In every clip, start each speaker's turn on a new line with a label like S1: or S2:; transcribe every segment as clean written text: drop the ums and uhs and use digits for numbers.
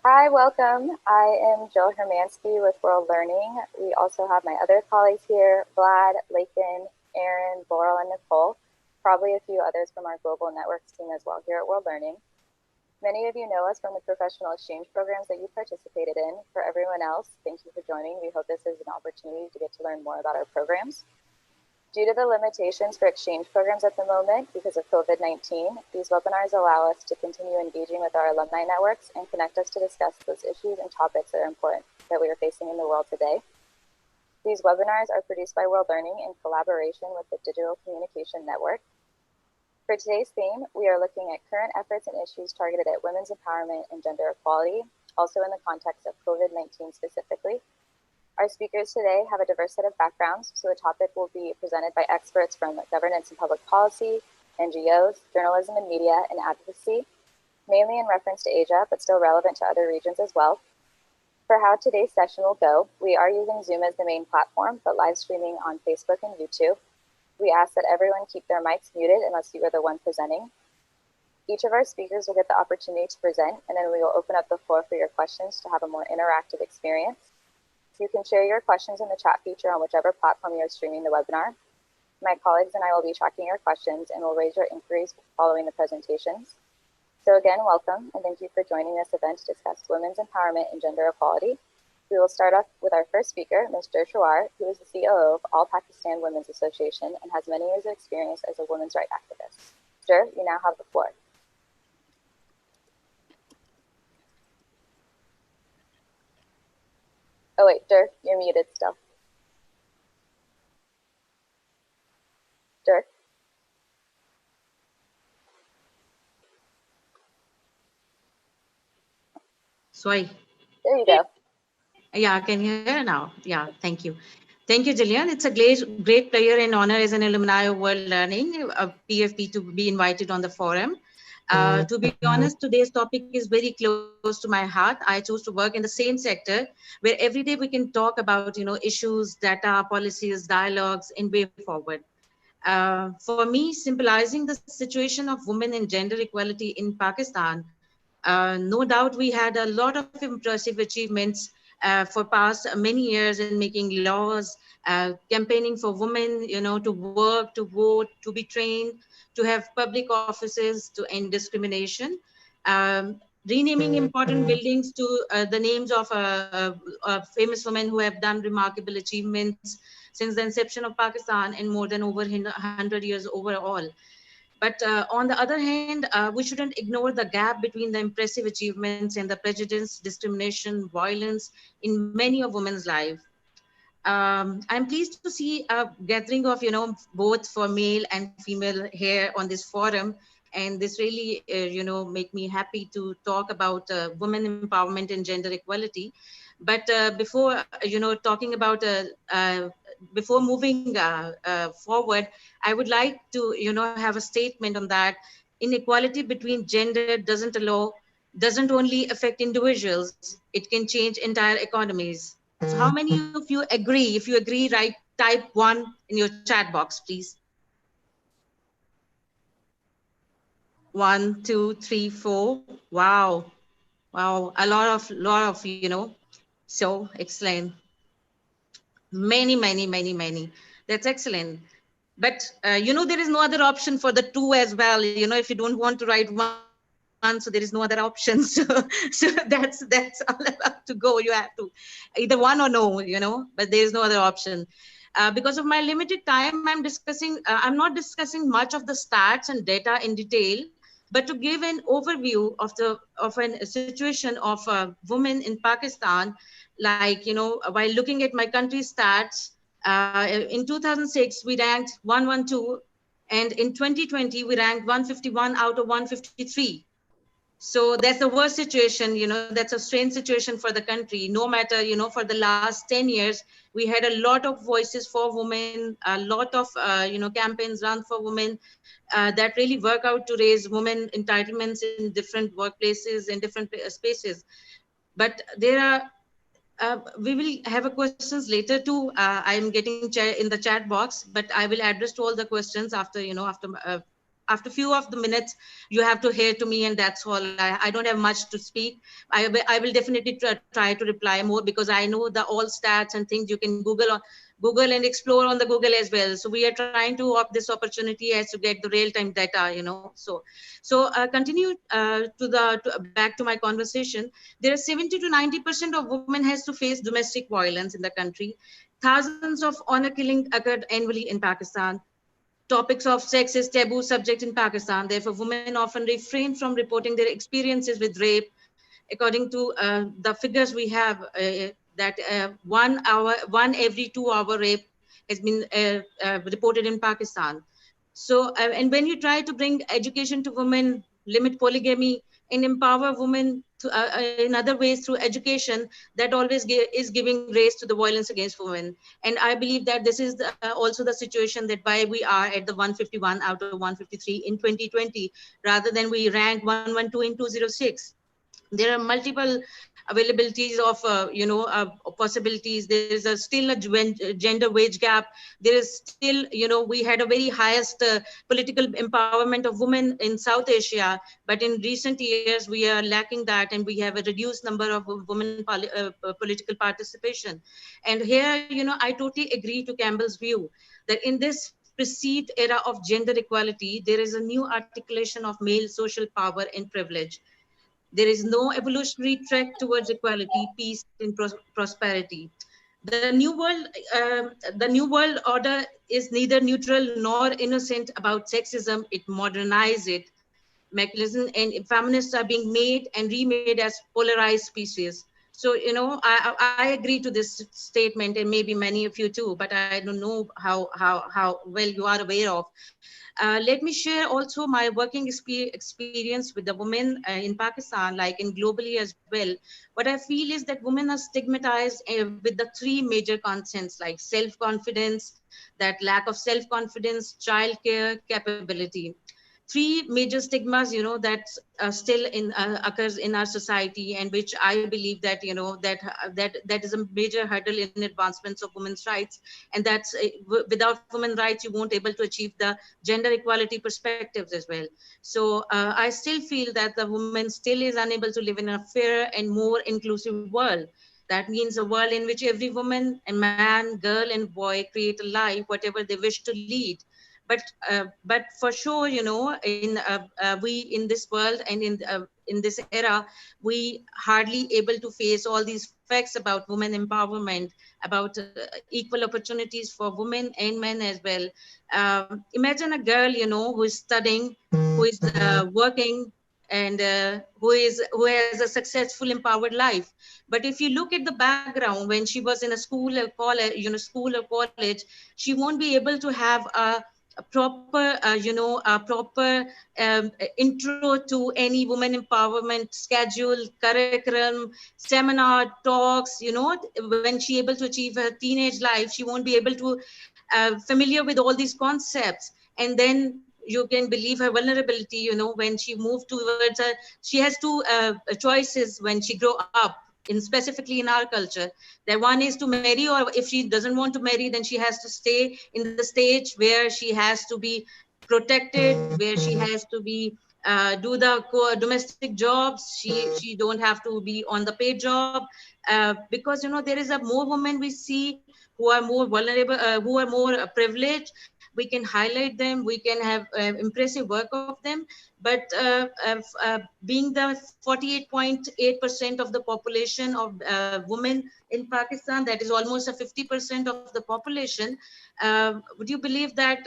S1: Hi, welcome. I am Jill Hermansky with World Learning. We also have my other colleagues here, Vlad, Lakin, Aaron, Laurel, and Nicole, probably a few others from our global networks team as well here at World Learning. Many of you know us from the professional exchange programs that you participated in. For everyone else, thank you for joining. We hope this is an opportunity to get to learn more about our programs. Due to the limitations for exchange programs at the moment because of COVID-19, these webinars allow us to continue engaging with our alumni networks and connect us to discuss those issues and topics that are important that we are facing in the world today. These webinars are produced by World Learning in collaboration with the Digital Communication Network. For today's theme, we are looking at current efforts and issues targeted at women's empowerment and gender equality, also in the context of COVID-19 specifically. Our speakers today have a diverse set of backgrounds, so the topic will be presented by experts from governance and public policy, NGOs, journalism and media, and advocacy, mainly in reference to Asia, but still relevant to other regions as well. For how today's session will go, we are using Zoom as the main platform, but live streaming on Facebook and YouTube. We ask that everyone keep their mics muted unless you are the one presenting. Each of our speakers will get the opportunity to present, and then we will open up the floor for your questions to have a more interactive experience. You can share your questions in the chat feature on whichever platform you're streaming the webinar. My colleagues and I will be tracking your questions and will raise your inquiries following the presentations. So again, welcome, and thank you for joining this event to discuss women's empowerment and gender equality. We will start off with our first speaker, Ms. Dur Chawar, who is the COO of All Pakistan Women's Association and has many years of experience as a women's rights activist. Dur, you now have the floor. Oh wait, Dur, you're muted still. Dur.
S2: Sorry.
S1: There you go.
S2: Yeah, can you hear now? Yeah, thank you. Thank you, Jillian. It's a great pleasure and honor as an alumni of World Learning, PFP, to be invited on the forum. To be honest, today's topic is very close to my heart. I chose to work in the same sector where every day we can talk about, issues, data, policies, dialogues, and way forward. For me, symbolizing the situation of women and gender equality in Pakistan, no doubt we had a lot of impressive achievements for past many years in making laws, campaigning for women, to work, to vote, to be trained, to have public offices, to end discrimination, renaming important buildings to the names of famous women who have done remarkable achievements since the inception of Pakistan and more than over 100 years overall. But on the other hand, we shouldn't ignore the gap between the impressive achievements and the prejudice, discrimination, violence in many of women's lives. I'm pleased to see a gathering of, both for male and female here on this forum. And this really, make me happy to talk about women empowerment and gender equality. But before, talking about, before moving forward, I would like to, have a statement on that. Inequality between gender doesn't only affect individuals, it can change entire economies. So how many of you agree? If you agree, type 1 in your chat box, please. 1, 2, 3, 4. Wow. Wow. A lot of, so excellent. Many. That's excellent. But, there is no other option for the 2 as well. If you don't want to write 1, so there is no other option. So that's all about to go. You have to either 1 or no, but there is no other option. Because of my limited time, I'm not discussing much of the stats and data in detail, but to give an overview of a situation of women in Pakistan, like, while looking at my country's stats, in 2006, we ranked 112, and in 2020, we ranked 151 out of 153. So that's the worst situation, that's a strange situation for the country. No matter, for the last 10 years, we had a lot of voices for women, a lot of, campaigns run for women that really work out to raise women entitlements in different workplaces and different spaces. But there are, we will have a questions later too. I'm getting in the chat box, but I will address to all the questions after, after after few of the minutes, you have to hear to me, and that's all. I don't have much to speak. I will definitely try to reply more, because I know the all stats and things you can Google and explore on the Google as well. So we are trying to opt this opportunity as to get the real-time data, So continue back to my conversation. There are 70 to 90% of women has to face domestic violence in the country. Thousands of honor killing occurred annually in Pakistan. Topics of sex is taboo subject in Pakistan. Therefore, women often refrain from reporting their experiences with rape. According to the figures we have, that 1 every 2 hour rape has been reported in Pakistan. So, and when you try to bring education to women, limit polygamy, and empower women in other ways through education, that always is giving raise to the violence against women. And I believe that this is also the situation that why we are at the 151 out of 153 in 2020, rather than we rank 112 in 206. There are multiple availabilities of possibilities. There is still a gender wage gap. There is still, we had a very highest political empowerment of women in South Asia, but in recent years we are lacking that, and we have a reduced number of women political participation. And here, I totally agree to Campbell's view that in this perceived era of gender equality, there is a new articulation of male social power and privilege. There is no evolutionary trek towards equality, peace, and prosperity. The new world order is neither neutral nor innocent about sexism. It modernizes it. Mechanism and feminists are being made and remade as polarized species. So, I agree to this statement, and maybe many of you too, but I don't know how well you are aware of. Let me share also my working experience with the women in Pakistan, like in globally as well. What I feel is that women are stigmatized with the three major concepts like self-confidence, that lack of self-confidence, childcare, capability. Three major stigmas, that still occurs in our society, and which I believe that, that is a major hurdle in advancements of women's rights. And that's without women's rights, you won't able to achieve the gender equality perspectives as well. So I still feel that the woman still is unable to live in a fairer and more inclusive world. That means a world in which every woman and man, girl and boy create a life whatever they wish to lead. But for sure, in we in this world and in this era, we hardly able to face all these facts about women empowerment, about equal opportunities for women and men as well. Imagine a girl, who is studying, who is working, and who has a successful empowered life. But if you look at the background, when she was in a school or college, she won't be able to have a proper a proper intro to any women empowerment schedule, curriculum, seminar talks. When she able to achieve her teenage life, she won't be able to familiar with all these concepts. And then you can believe her vulnerability, when she moved towards her, she has two choices when she grow up, in specifically in our culture. That one is to marry, or if she doesn't want to marry, then she has to stay in the stage where she has to be protected, where she has to be do the domestic jobs. She don't have to be on the paid job, because there is a more women we see who are more vulnerable, who are more privileged. We can highlight them, we can have impressive work of them. But being the 48.8% of the population of women in Pakistan, that is almost a 50% of the population. Would you believe that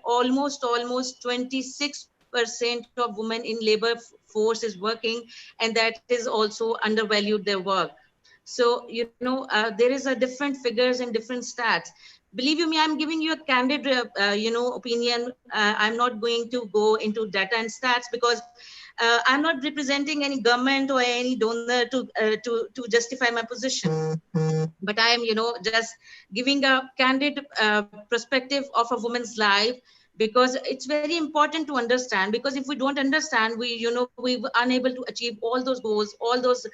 S2: almost 26% of women in labor force is working, and that is also undervalued their work. So, there is a different figures and different stats. Believe you me, I'm giving you a candid, opinion. I'm not going to go into data and stats, because I'm not representing any government or any donor to justify my position. But I am, just giving a candid perspective of a woman's life, because it's very important to understand, because if we don't understand, we unable to achieve all those goals, all those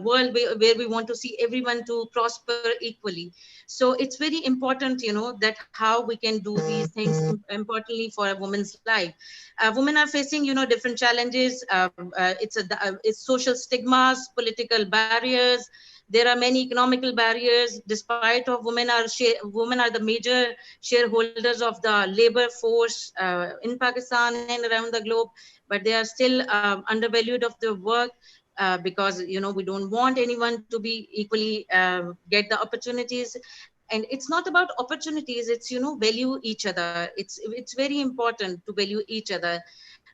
S2: world where we want to see everyone to prosper equally. So it's very important, that how we can do these things importantly for a woman's life. Women are facing, different challenges. It's social stigmas, political barriers. There are many economical barriers. Despite of women are the major shareholders of the labor force in Pakistan and around the globe, but they are still undervalued of their work, because we don't want anyone to be equally get the opportunities. And it's not about opportunities, it's value each other. It's very important to value each other,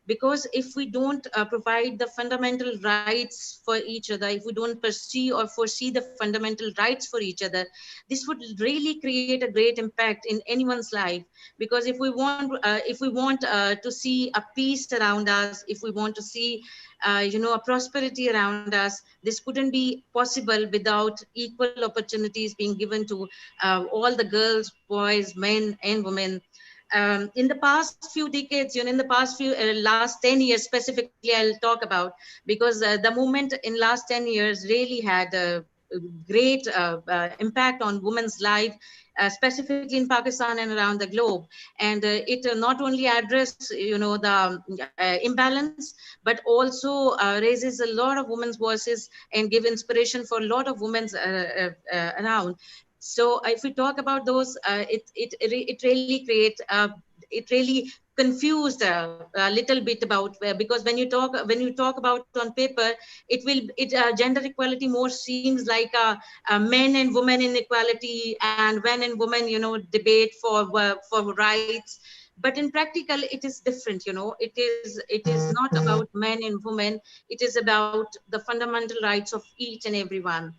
S2: because if we don't provide the fundamental rights for each other, if we don't pursue or foresee the fundamental rights for each other, this would really create a great impact in anyone's life. Because if we want to see a peace around us, if we want to see a prosperity around us, this couldn't be possible without equal opportunities being given to all the girls, boys, men and women. In the past few decades, in the past few last 10 years specifically, I'll talk about, because the movement in last 10 years really had a great impact on women's life, specifically in Pakistan and around the globe. And it not only address, the imbalance, but also raises a lot of women's voices and give inspiration for a lot of women around. So if we talk about those, it really creates it really confused a little bit about, because when you talk about on paper, gender equality more seems like a men and women inequality, and men and women debate for rights. But in practical it is different. It is not about men and women. It is about the fundamental rights of each and every one.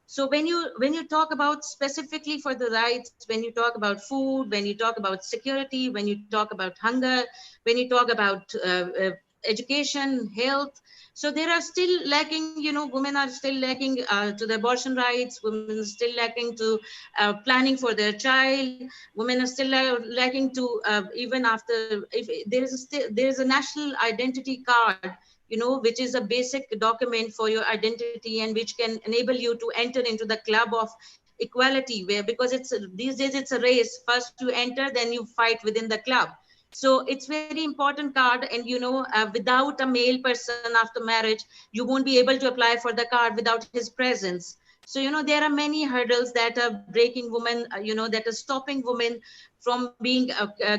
S2: So when you talk about specifically for the rights, when you talk about food, when you talk about security, when you talk about hunger, when you talk about education, health, so there are still lacking. Women are still lacking to the abortion rights. Women are still lacking to planning for their child. Women are still lacking to even after, if there is a national identity card, which is a basic document for your identity, and which can enable you to enter into the club of equality, where, because these days it's a race, first you enter, then you fight within the club. So it's very important card. And without a male person after marriage, you won't be able to apply for the card without his presence. So there are many hurdles that are breaking women, that are stopping women from being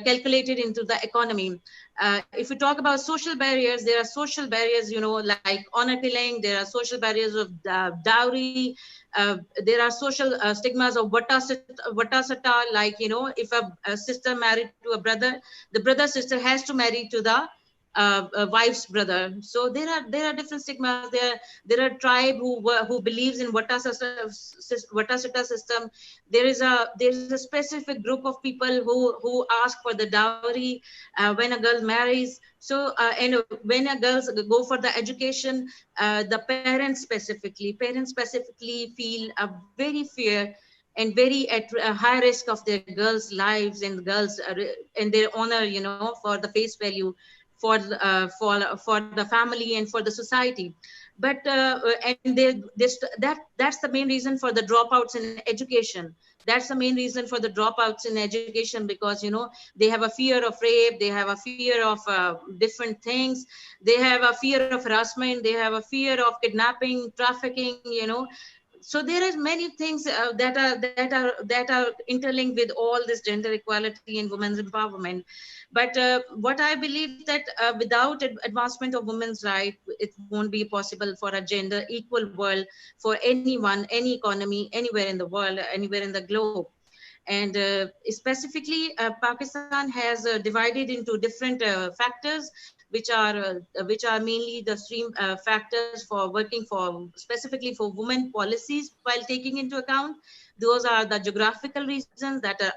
S2: calculated into the economy. If we talk about social barriers, there are social barriers, like honor killing. There are social barriers of dowry. There are social stigmas of vatasata, like, if a sister married to a brother, the brother sister has to marry to the wife's brother. So there are different stigmas. There are tribe who believes in vatasata system. There is a specific group of people who ask for the dowry when a girl marries. So and when a girls go for the education, the parents specifically feel a very fear and very at a high risk of their girls' lives, and girls and their honor, for the face value, for the family and for the society. But and that's the main reason for the dropouts in education. That's the main reason for the dropouts in education, because they have a fear of rape, they have a fear of different things, they have a fear of harassment, they have a fear of kidnapping, trafficking. So there is many things that are interlinked with all this gender equality and women's empowerment. But what I believe that without advancement of women's right, it won't be possible for a gender equal world for anyone, any economy, anywhere in the world, anywhere in the globe. And specifically, Pakistan has divided into different factors, which are mainly the stream factors for working for, specifically for women policies while taking into account. Those are the geographical reasons, that are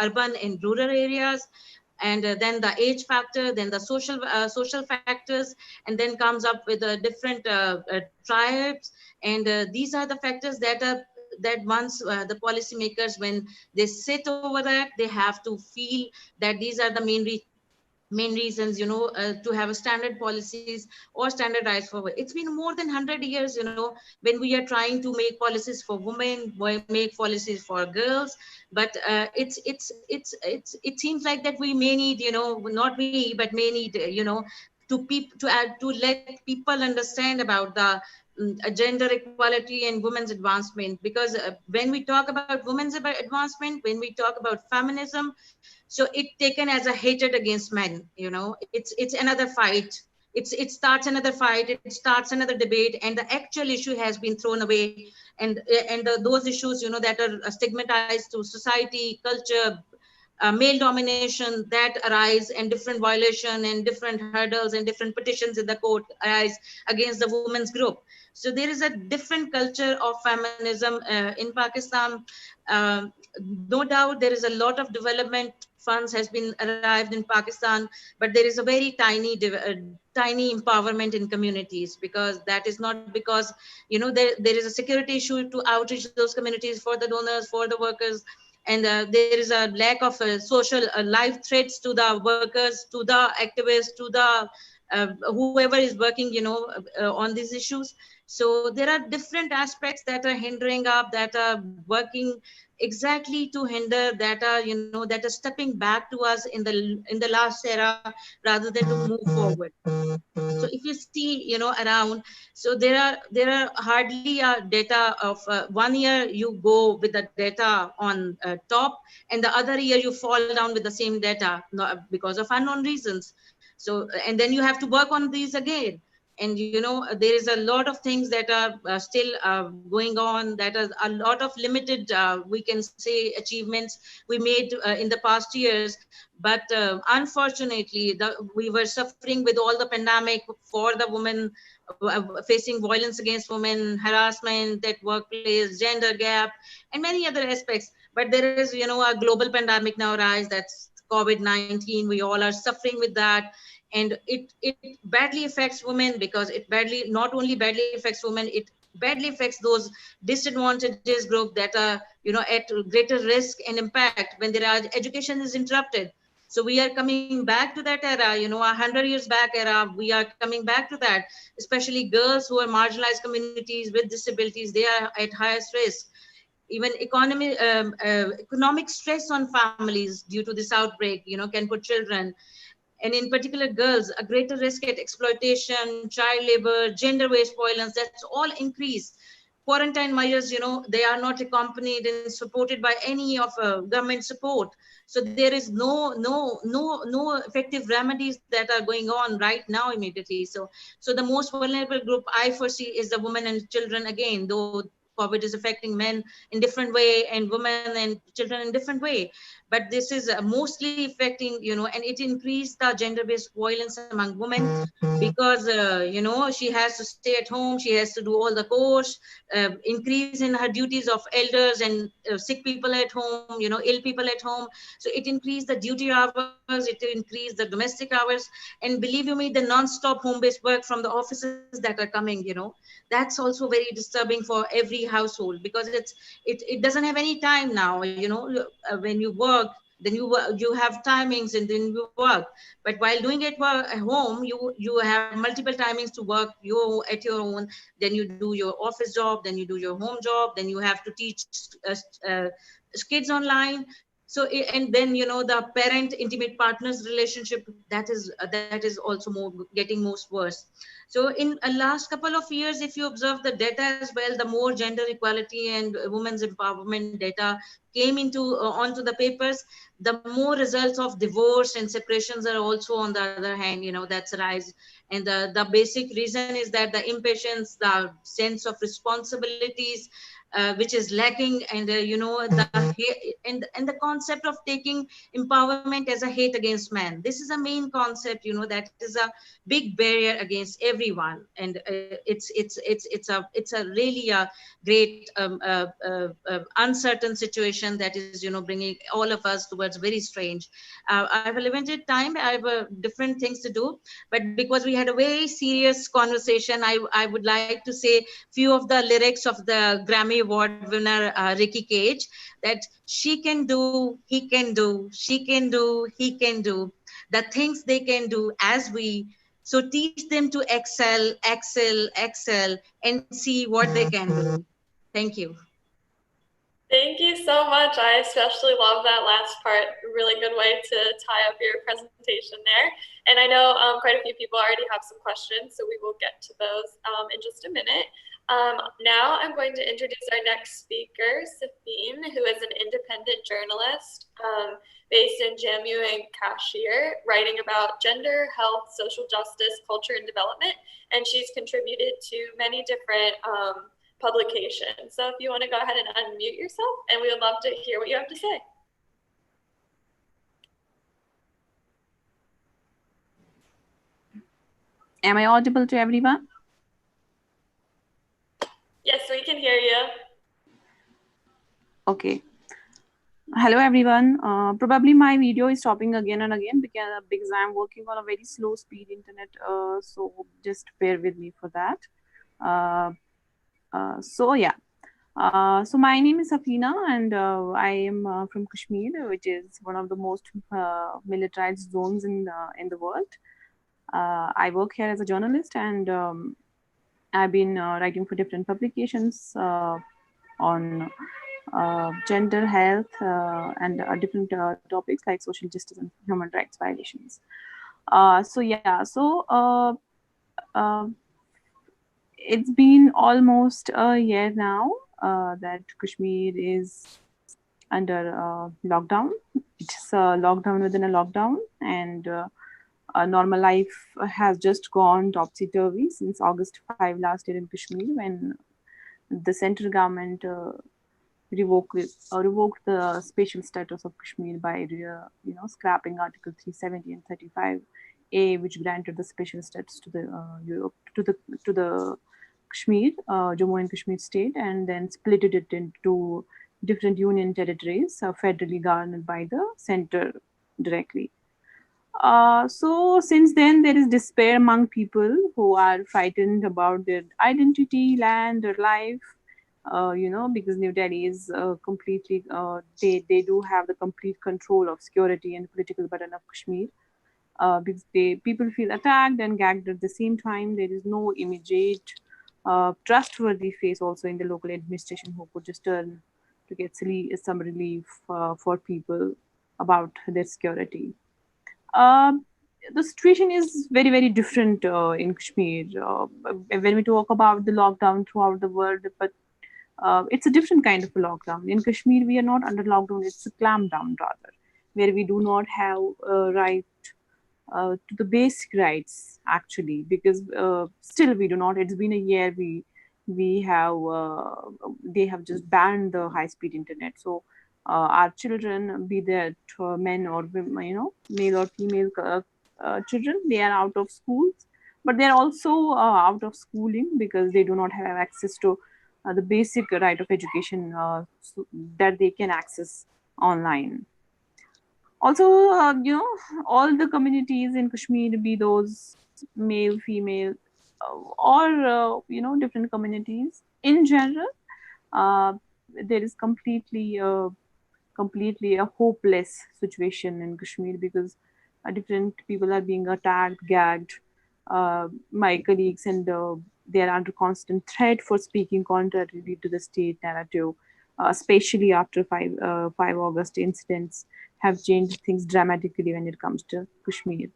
S2: urban and rural areas, and then the age factor, then the social factors, and then comes up with different tribes. And these are the factors that are that once the policymakers, when they sit over that, they have to feel that these are the main reasons, to have a standard policies or standardized for. It's been more than 100 years, when we are trying to make policies for women, make policies for girls, but it seems like that we may need, not we, but may need, to let people understand about the gender equality and women's advancement, because when we talk about women's advancement, when we talk about feminism, so it taken as a hatred against men, it's another fight. It starts another fight, it starts another debate, and the actual issue has been thrown away. And those issues, that are stigmatized to society, culture, male domination that arise, and different violation and different hurdles and different petitions in the court arise against the women's group. So there is a different culture of feminism in Pakistan. No doubt there is a lot of development funds has been arrived in Pakistan, but there is a very tiny empowerment in communities, because that is not because, there is a security issue to outreach those communities for the donors, for the workers. And there is a lack of social life threats to the workers, to the activists, to the whoever is working, on these issues. So there are different aspects that are hindering up, that are working exactly to hinder, that are, that are stepping back to us in the last era, rather than to move forward. So if you see, around, so there are hardly a data of 1 year you go with the data on top, and the other year you fall down with the same data, because of unknown reasons. So, and then you have to work on these again. And there is a lot of things that are still going on, that are a lot of limited, we can say, achievements we made in the past years. But unfortunately, we were suffering with all the pandemic for the women, facing violence against women, harassment at workplace, gender gap, and many other aspects. But there is, a global pandemic now rise, that's COVID-19. We all are suffering with that. And it badly affects women, because it badly, not only badly affects women, it badly affects those disadvantages group that are, at greater risk and impact when there are education is interrupted. So we are coming back to that era, 100 years back era. We are coming back to that, especially girls who are marginalized communities with disabilities. They are at highest risk. Even economic stress on families due to this outbreak, can put children, and in particular girls, a greater risk at exploitation, child labor, gender-based violence. That's all increased. Quarantine measures, they are not accompanied and supported by any of government support. So there is no effective remedies that are going on right now immediately. So the most vulnerable group I foresee is the women and children again, though COVID is affecting men in different way and women and children in different way. But this is mostly affecting, and it increased the gender-based violence among women, because, she has to stay at home, she has to do all the course, increase in her duties of elders and sick people at home, ill people at home. So it increased the duty hours, it increased the domestic hours. And believe you me, the non-stop home-based work from the offices that are coming, that's also very disturbing for every household, because it doesn't have any time now. When you work, then you have timings, and then you work. But while doing it at home, you have multiple timings to work you at your own. Then you do your office job, then you do your home job, then you have to teach uh, kids online. So and then, the parent intimate partners relationship, that is also more getting most worse. So in a last couple of years, if you observe the data as well, the more gender equality and women's empowerment data came onto the papers, the more results of divorce and separations are also on the other hand, that's rise. And the basic reason is that the impatience, the sense of responsibilities, which is lacking, and and the concept of taking empowerment as a hate against man. This is a main concept, that is a big barrier against everyone. And it's a really a great uncertain situation that is, bringing all of us towards very strange. I have a limited time, I have different things to do, but because we had a very serious conversation, I would like to say few of the lyrics of the Grammy Award winner Ricky Cage, that she can do, he can do, she can do, he can do the things they can do as we. So teach them to excel, excel, excel, and see what they can do. Thank you.
S3: Thank you so much. I especially love that last part. Really good way to tie up your presentation there. And I know quite a few people already have some questions, so we will get to those in just a minute. Now I'm going to introduce our next speaker, Safine, who is an independent journalist based in Jammu and Kashmir, writing about gender, health, social justice, culture, and development. And she's contributed to many different publication. So if you want to go ahead and unmute yourself, and we would love to hear what you have to say.
S4: Am I audible to everyone?
S3: Yes, we can hear you.
S4: Okay. Hello, everyone. Probably my video is stopping again and again because I'm working on a very slow speed internet. So just bear with me for that. So yeah. So my name is Safina, and I am from Kashmir, which is one of the most militarized zones in the world. I work here as a journalist, and I've been writing for different publications on gender, health, and different topics like social justice and human rights violations. It's been almost a year now that Kashmir is under lockdown. It's a lockdown within a lockdown, and normal life has just gone topsy-turvy since August 5 last year in Kashmir, when the central government revoked the special status of Kashmir by scrapping Article 370 and 35A, which granted the special status to the Kashmir, Jammu and Kashmir state, and then split it into different union territories, federally governed by the center directly. So since then, there is despair among people who are frightened about their identity, land, their life. Because New Delhi is completely, they do have the complete control of security and political burden of Kashmir. Because people feel attacked and gagged at the same time. There is no immediate trustworthy face also in the local administration who could just turn to get some relief for people about their security. The situation is very, very different in Kashmir. When we talk about the lockdown throughout the world, but it's a different kind of a lockdown. In Kashmir, we are not under lockdown, it's a clampdown rather, where we do not have a right to the basic rights, actually, because still we do not. It's been a year, we have, they have just banned the high-speed internet. So our children, be that men or women, male or female children, they are out of schools, but they're also out of schooling because they do not have access to the basic right of education that they can access online. Also, all the communities in Kashmir, be those male, female, or different communities in general, there is completely a hopeless situation in Kashmir because different people are being attacked, gagged. My colleagues, and they are under constant threat for speaking contrary to the state narrative, especially after 5 August incidents have changed things dramatically when it comes to Kashmir.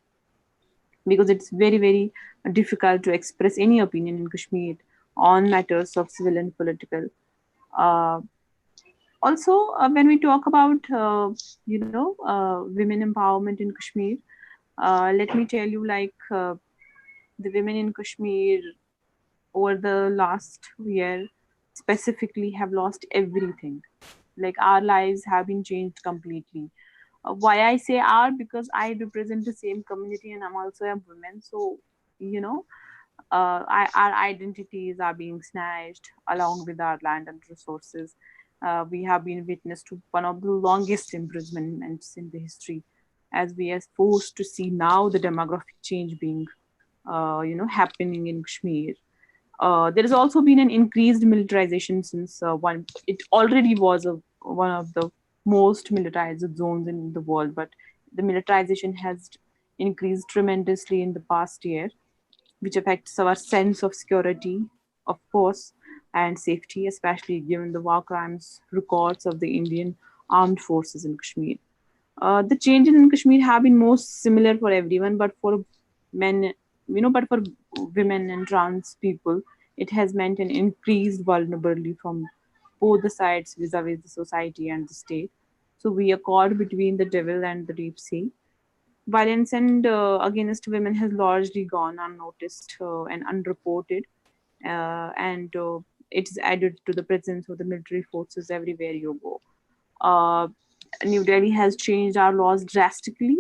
S4: Because it's very, very difficult to express any opinion in Kashmir on matters of civil and political. Also, when we talk about women empowerment in Kashmir, let me tell you, the women in Kashmir over the last year specifically have lost everything. Like, our lives have been changed completely. Why I say our, because I represent the same community and I'm also a woman. So, our identities are being snatched along with our land and resources. We have been witness to one of the longest imprisonments in the history, as we are forced to see now the demographic change being, happening in Kashmir. There has also been an increased militarization since it already was one of the most militarized zones in the world, but the militarization has increased tremendously in the past year, which affects our sense of security, of course, and safety, especially given the war crimes records of the Indian armed forces in Kashmir. The changes in Kashmir have been most similar for everyone, but for men, but for women and trans people, it has meant an increased vulnerability from both the sides vis-a-vis the society and the state. So we are caught between the devil and the deep sea. Violence and against women has largely gone unnoticed and unreported, and it is added to the presence of the military forces everywhere you go. Uh, New Delhi has changed our laws drastically.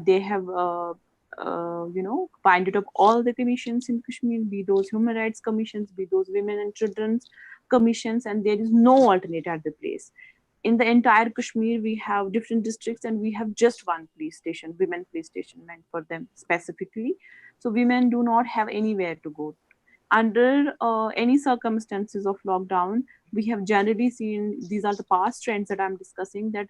S4: They have, binded up all the commissions in Kashmir, be those human rights commissions, be those women and children's commissions, and there is no alternate at the place. In the entire Kashmir, we have different districts, and we have just one police station, women police station, meant for them specifically. So women do not have anywhere to go under any circumstances of lockdown. We have generally seen, these are the past trends that I'm discussing, that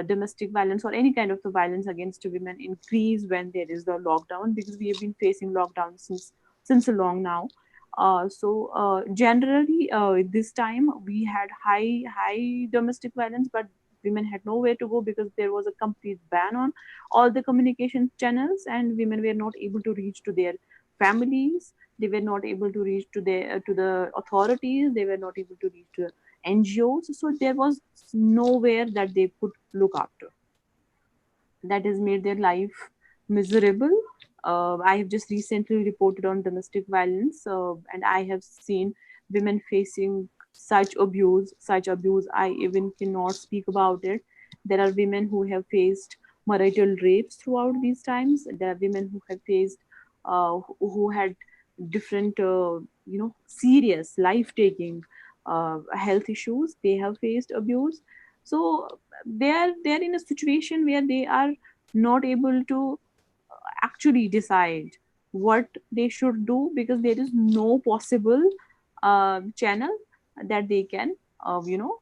S4: domestic violence or any kind of the violence against women increase when there is the lockdown, because we have been facing lockdown since a long now. So generally, this time we had high domestic violence, but women had nowhere to go because there was a complete ban on all the communication channels, and women were not able to reach to their families. They were not able to reach to the authorities. They were not able to reach to NGOs. So there was nowhere that they could look after. That has made their life miserable. I have just recently reported on domestic violence, and I have seen women facing such abuse. I even cannot speak about it. There are women who have faced marital rapes throughout these times. There are women who have faced, who had different, serious, life-taking health issues. They have faced abuse. So they're in a situation where they are not able to actually decide what they should do, because there is no possible channel that they can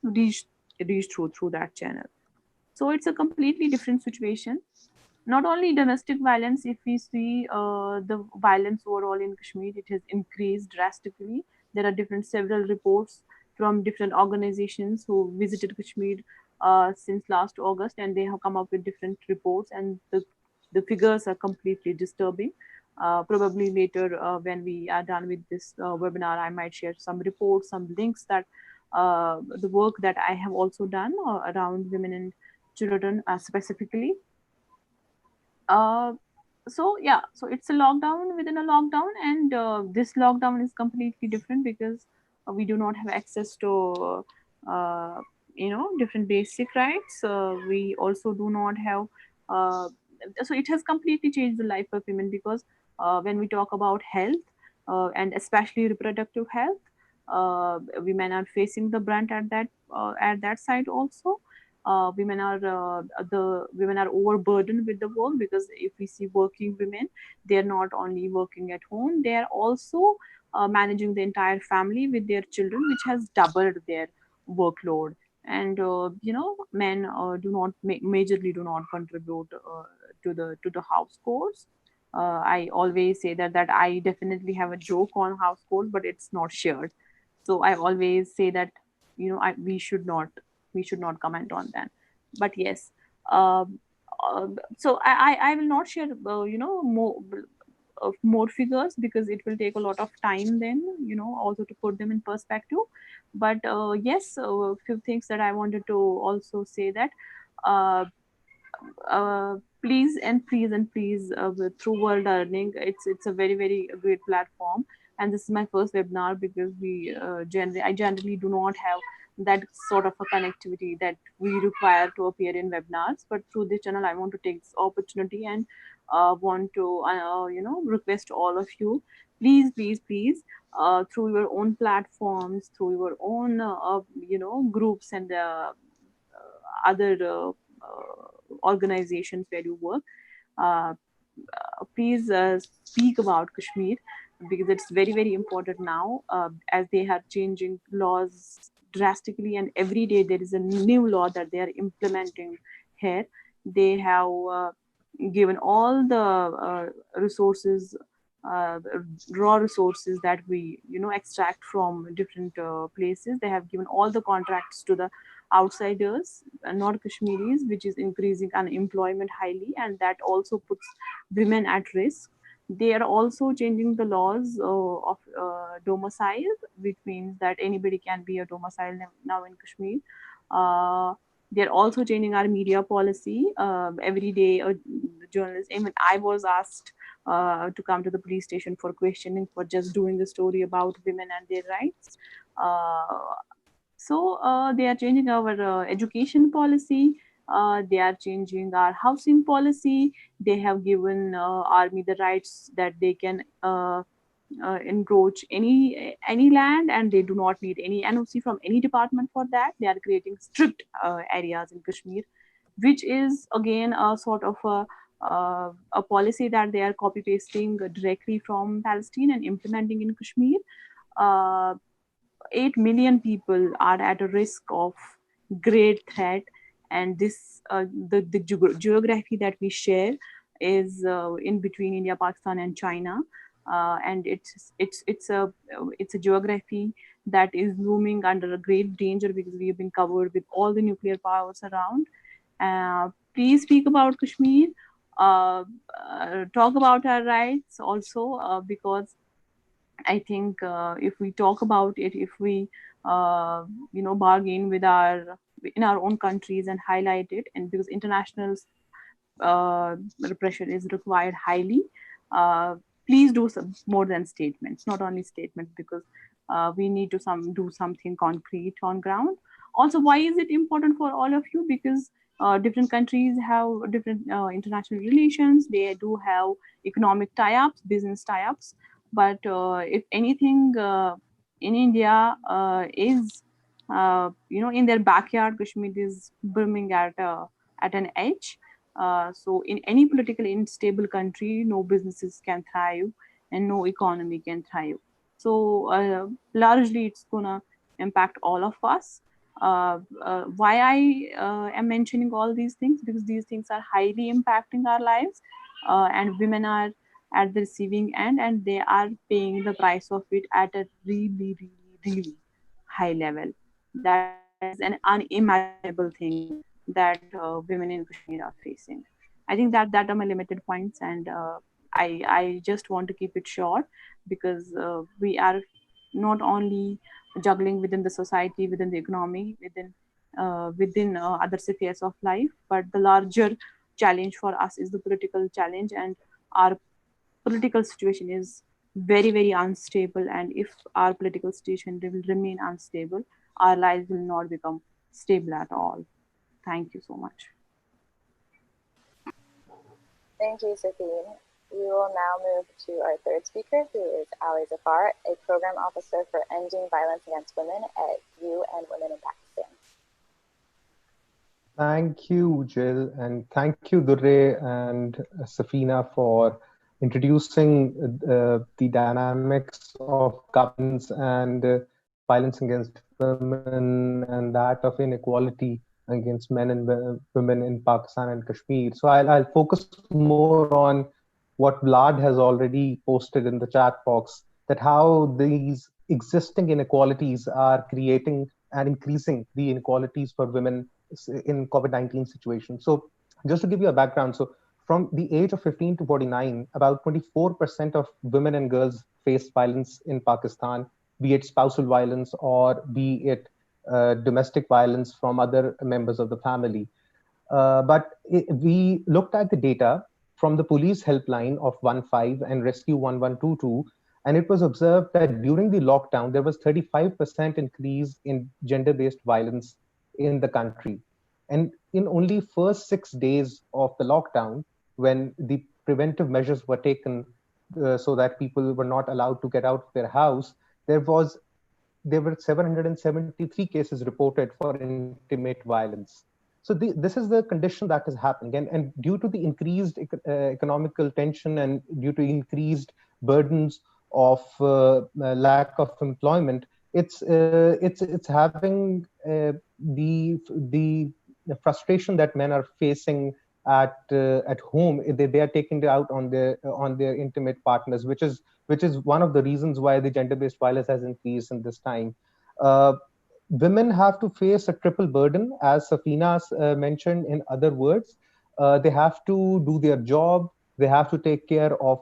S4: reach through that channel. So it's a completely different situation. Not only domestic violence, if we see the violence overall in Kashmir, it has increased drastically. There are several reports from different organizations who visited Kashmir since last August, and they have come up with different reports, and the figures are completely disturbing. Probably later, when we are done with this webinar, I might share some reports, some links that the work that I have also done around women and children specifically. uh, so yeah, so it's a lockdown within a lockdown, and this lockdown is completely different because we do not have access to uh, different basic rights. We also do not have, uh, so it has completely changed the life of women, because when we talk about health, and especially reproductive health, women are facing the brunt at that side also. Women are overburdened with the work, because if we see working women, they are not only working at home, they are also managing the entire family with their children, which has doubled their workload. And men do not majorly do not contribute to the house chores. I always say that I definitely have a joke on house chores, but it's not shared. So I always say that we should not comment on that. But yes, so I will not share more figures, because it will take a lot of time then, also to put them in perspective. But yes, a few things that I wanted to also say, that uh, please, through World Learning, it's a very very great platform, and this is my first webinar, because I generally do not have that sort of a connectivity that we require to appear in webinars. But through this channel, I want to take this opportunity, and want to request all of you, please, through your own platforms, through your own groups, and other organizations where you work, uh, please speak about Kashmir, because it's very, very important now, as they are changing laws drastically, and every day there is a new law that they are implementing here. They have given all the resources, uh, raw resources that we extract from different places. They have given all the contracts to the outsiders, not Kashmiris, which is increasing unemployment highly, and that also puts women at risk. They are also changing the laws of domicile, which means that anybody can be a domicile now in Kashmir. They're also changing our media policy. Every day, a journalist, even I was asked to come to the police station for questioning for just doing a story about women and their rights. So they are changing our education policy. They are changing our housing policy. They have given army the rights that they can encroach any land, and they do not need any NOC from any department for that. They are creating strict areas in Kashmir, which is again a sort of a policy that they are copy pasting directly from Palestine and implementing in Kashmir. Uh, 8 million people are at a risk of great threat, and this the geography that we share is in between India, Pakistan, and China, and it's a geography that is looming under a great danger because we have been covered with all the nuclear powers around. Please speak about Kashmir, talk about our rights also, because I think if we talk about it, if we bargain with our in our own countries and highlight it, and because international repression is required highly, uh, please do some more than statements, not only statements, because we need to do something concrete on ground. Also, why is it important for all of you? Because different countries have different international relations. They do have economic tie-ups, business tie-ups, but if anything in India is in their backyard, Kashmir is brimming at an edge. So in any politically unstable country, no businesses can thrive and no economy can thrive. So largely it's gonna impact all of us. Why I am mentioning all these things? Because these things are highly impacting our lives, and women are at the receiving end, and they are paying the price of it at a really, really, really high level. That is an unimaginable thing that women in Kashmir are facing. I think that are my limited points, and I just want to keep it short because we are not only juggling within the society, within the economy, within other spheres of life, but the larger challenge for us is the political challenge, and our political situation is very, very unstable. And if our political situation will remain unstable, our lives will not become stable at all. Thank you so much.
S1: Thank you, Safine. We will now move to our third speaker, who is Ali Zafar, a program officer for ending violence against women at UN Women in Pakistan.
S5: Thank you, Jill, and thank you, Durre and Safina, for introducing the dynamics of governance and violence against women and that of inequality against men and women in Pakistan and Kashmir. So I'll focus more on what Vlad has already posted in the chat box, that how these existing inequalities are creating and increasing the inequalities for women in COVID-19 situation. So just to give you a background, so from the age of 15 to 49, about 24% of women and girls face violence in Pakistan, be it spousal violence or be it domestic violence from other members of the family. We looked at the data from the police helpline of 15 and Rescue 1122, and it was observed that during the lockdown, there was 35% increase in gender-based violence in the country. And in only first 6 days of the lockdown, when the preventive measures were taken so that people were not allowed to get out of their house, there were 773 cases reported for intimate violence. So this is the condition that is happening. And due to the increased economical tension and due to increased burdens lack of employment, it's having the frustration that men are facing at home. They are taking it out on their intimate partners, which is one of the reasons why the gender-based violence has increased in this time. Women have to face a triple burden, as Safina mentioned. In other words, they have to do their job, they have to take care of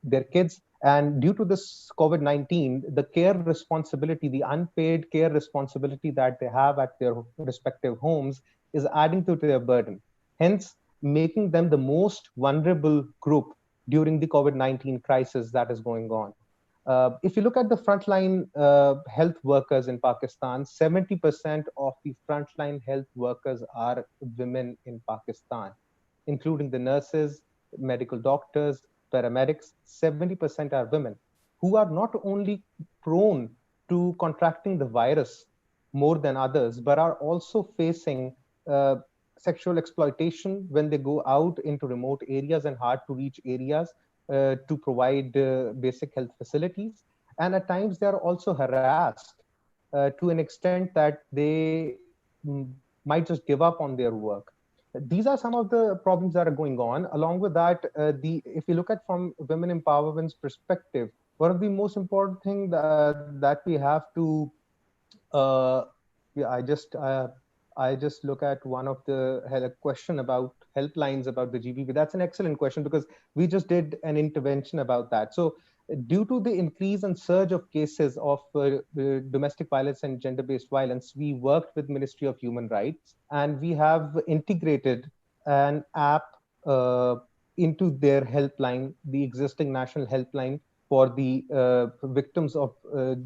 S5: their kids, and due to this COVID-19, the care responsibility, the unpaid care responsibility that they have at their respective homes is adding to their burden, hence making them the most vulnerable group during the COVID-19 crisis that is going on. If you look at the frontline health workers in Pakistan, 70% of the frontline health workers are women in Pakistan, including the nurses, medical doctors, paramedics. 70% are women who are not only prone to contracting the virus more than others, but are also facing sexual exploitation when they go out into remote areas and hard to reach areas to provide basic health facilities. And at times they are also harassed to an extent that they might just give up on their work. These are some of the problems that are going on. Along with that, if you look at from women empowerment's perspective, one of the most important things that we have to, yeah, I just look at one of the question about helplines about the GBV. That's an excellent question because we just did an intervention about that. So due to the increase and surge of cases of domestic violence and gender-based violence, we worked with Ministry of Human Rights, and we have integrated an app into their helpline, the existing national helpline for the victims of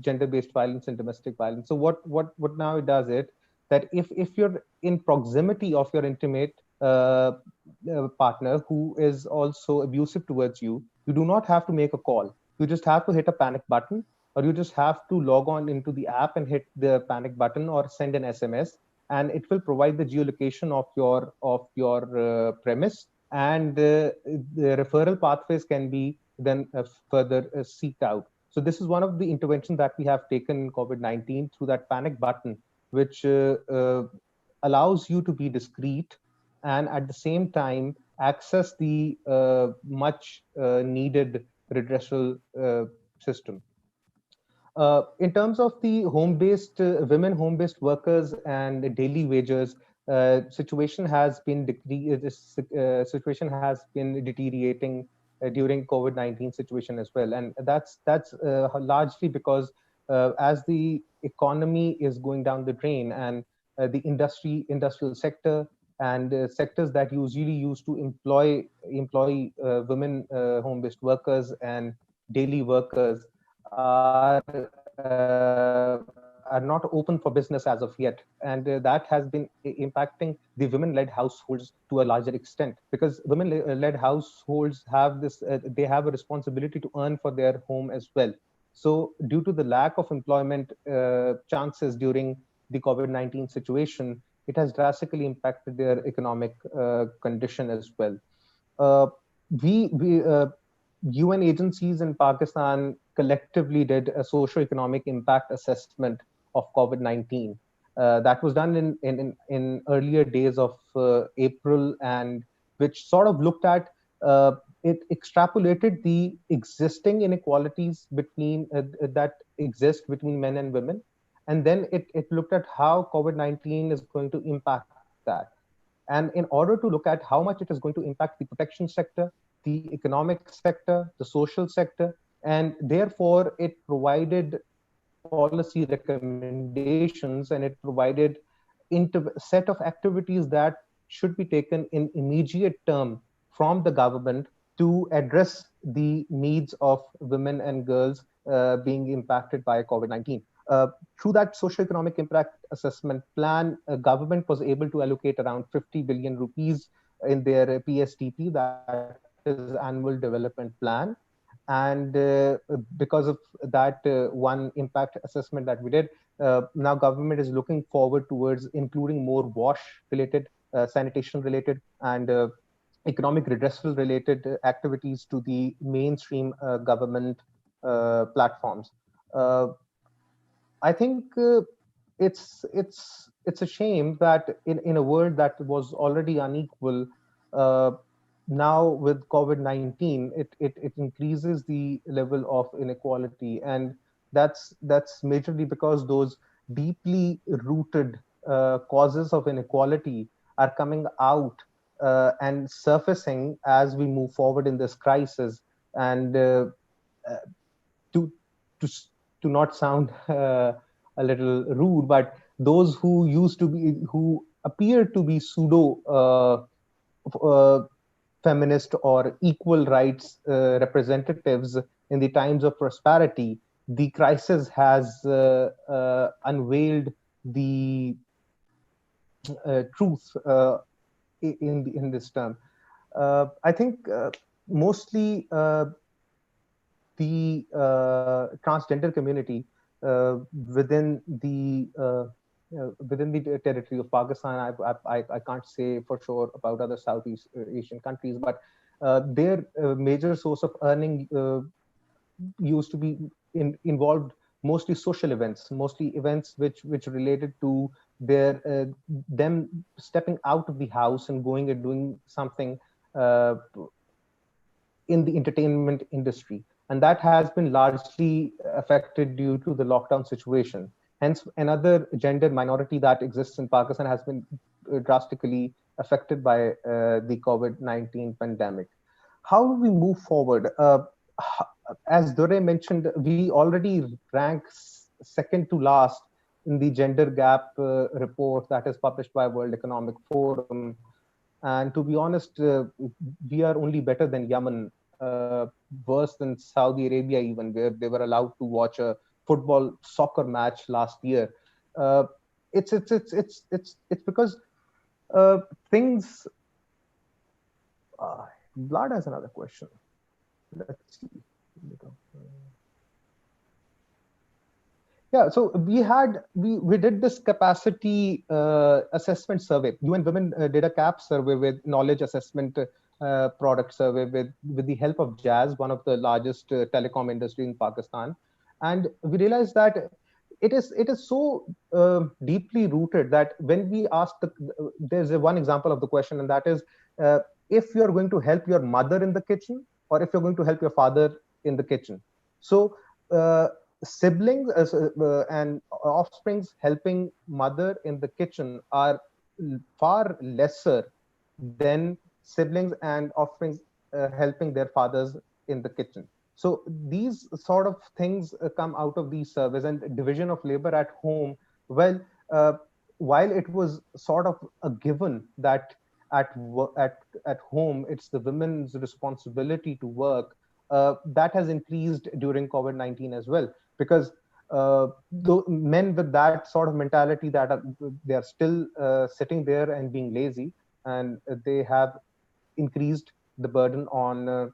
S5: gender-based violence and domestic violence. So what now it does it, that if you're in proximity of your intimate partner who is also abusive towards you, you do not have to make a call. You just have to hit a panic button, or you just have to log on into the app and hit the panic button or send an SMS, and it will provide the geolocation of your premise, and the referral pathways can be then further seeked out. So this is one of the interventions that we have taken in COVID-19 through that panic button, which allows you to be discreet and at the same time access the much needed redressal system. In terms of the home-based women home-based workers and daily wages, situation has been deteriorating during COVID-19 situation as well, and that's largely because as the economy is going down the drain, and the industrial sector and sectors that usually used to employ women home-based workers and daily workers are not open for business as of yet, and that has been impacting the women-led households to a larger extent, because women-led households have this they have a responsibility to earn for their home as well. So due to the lack of employment chances during the COVID-19 situation, it has drastically impacted their economic condition as well. UN agencies in Pakistan collectively did a socio-economic impact assessment of COVID-19. That was done in earlier days of April, and which sort of looked at it extrapolated the existing inequalities between that exist between men and women, and then it looked at how COVID-19 is going to impact that. And in order to look at how much it is going to impact the protection sector, the economic sector, the social sector, and therefore it provided policy recommendations, and it provided set of activities that should be taken in immediate term from the government to address the needs of women and girls being impacted by COVID-19. Through that socioeconomic impact assessment plan, government was able to allocate around 50 billion rupees in their PSDP, that is annual development plan. And because of that one impact assessment that we did, now government is looking forward towards including more wash related, sanitation related, and economic redressal related activities to the mainstream government platforms. I think it's a shame that in a world that was already unequal, uh, now with COVID-19, it increases the level of inequality, and that's majorly because those deeply rooted causes of inequality are coming out and surfacing as we move forward in this crisis. And uh, to to to not sound a little rude, but those who appear to be pseudo uh, feminist or equal rights representatives in the times of prosperity, the crisis has unveiled the truth in this term. I think mostly the transgender community within the territory of Pakistan. I can't say for sure about other Southeast Asian countries, but their major source of earning used to be involved mostly social events, mostly events which related to their them stepping out of the house and going and doing something uh, in the entertainment industry, and that has been largely affected due to the lockdown situation. Hence, another gender minority that exists in Pakistan has been drastically affected by the COVID-19 pandemic. How do we move forward? As Dore mentioned, we already rank second to last in the gender gap report that is published by World Economic Forum. And to be honest, we are only better than Yemen, worse than Saudi Arabia, even where they were allowed to watch a football soccer match last year. Uh, it's because things. Vlad has another question. Let's see. Yeah, so we did this capacity assessment survey. UN Women did a CAP survey with knowledge assessment product survey with the help of Jazz, one of the largest telecom industry in Pakistan, and we realized that it is so deeply rooted that when we ask there's one example of the question, and that is if you're going to help your mother in the kitchen or if you're going to help your father in the kitchen. So siblings and offsprings helping mother in the kitchen are far lesser than siblings and offsprings helping their fathers in the kitchen. So these sort of things come out of these surveys. And division of labor at home, well, while it was sort of a given that at home it's the women's responsibility to work, that has increased during COVID-19 as well, because men with that sort of mentality that they are still sitting there and being lazy, and they have increased the burden on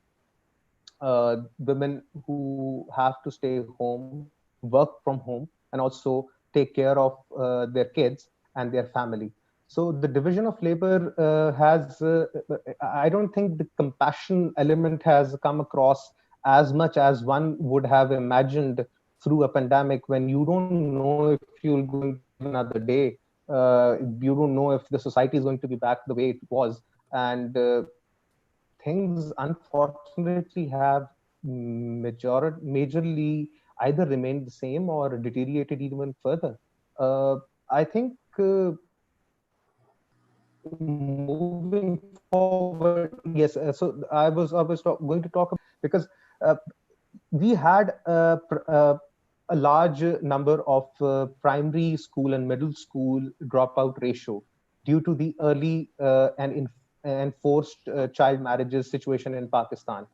S5: women who have to stay home, work from home, and also take care of their kids and their family. So the division of labor I don't think the compassion element has come across as much as one would have imagined through a pandemic, when you don't know if you'll go into another day. You don't know if the society is going to be back the way it was. And things unfortunately have majorly either remained the same or deteriorated even further. I think moving forward, yes. So I was going to talk about, because uh, we had a large number of primary school and middle school dropout ratio due to the early and forced child marriages situation in Pakistan.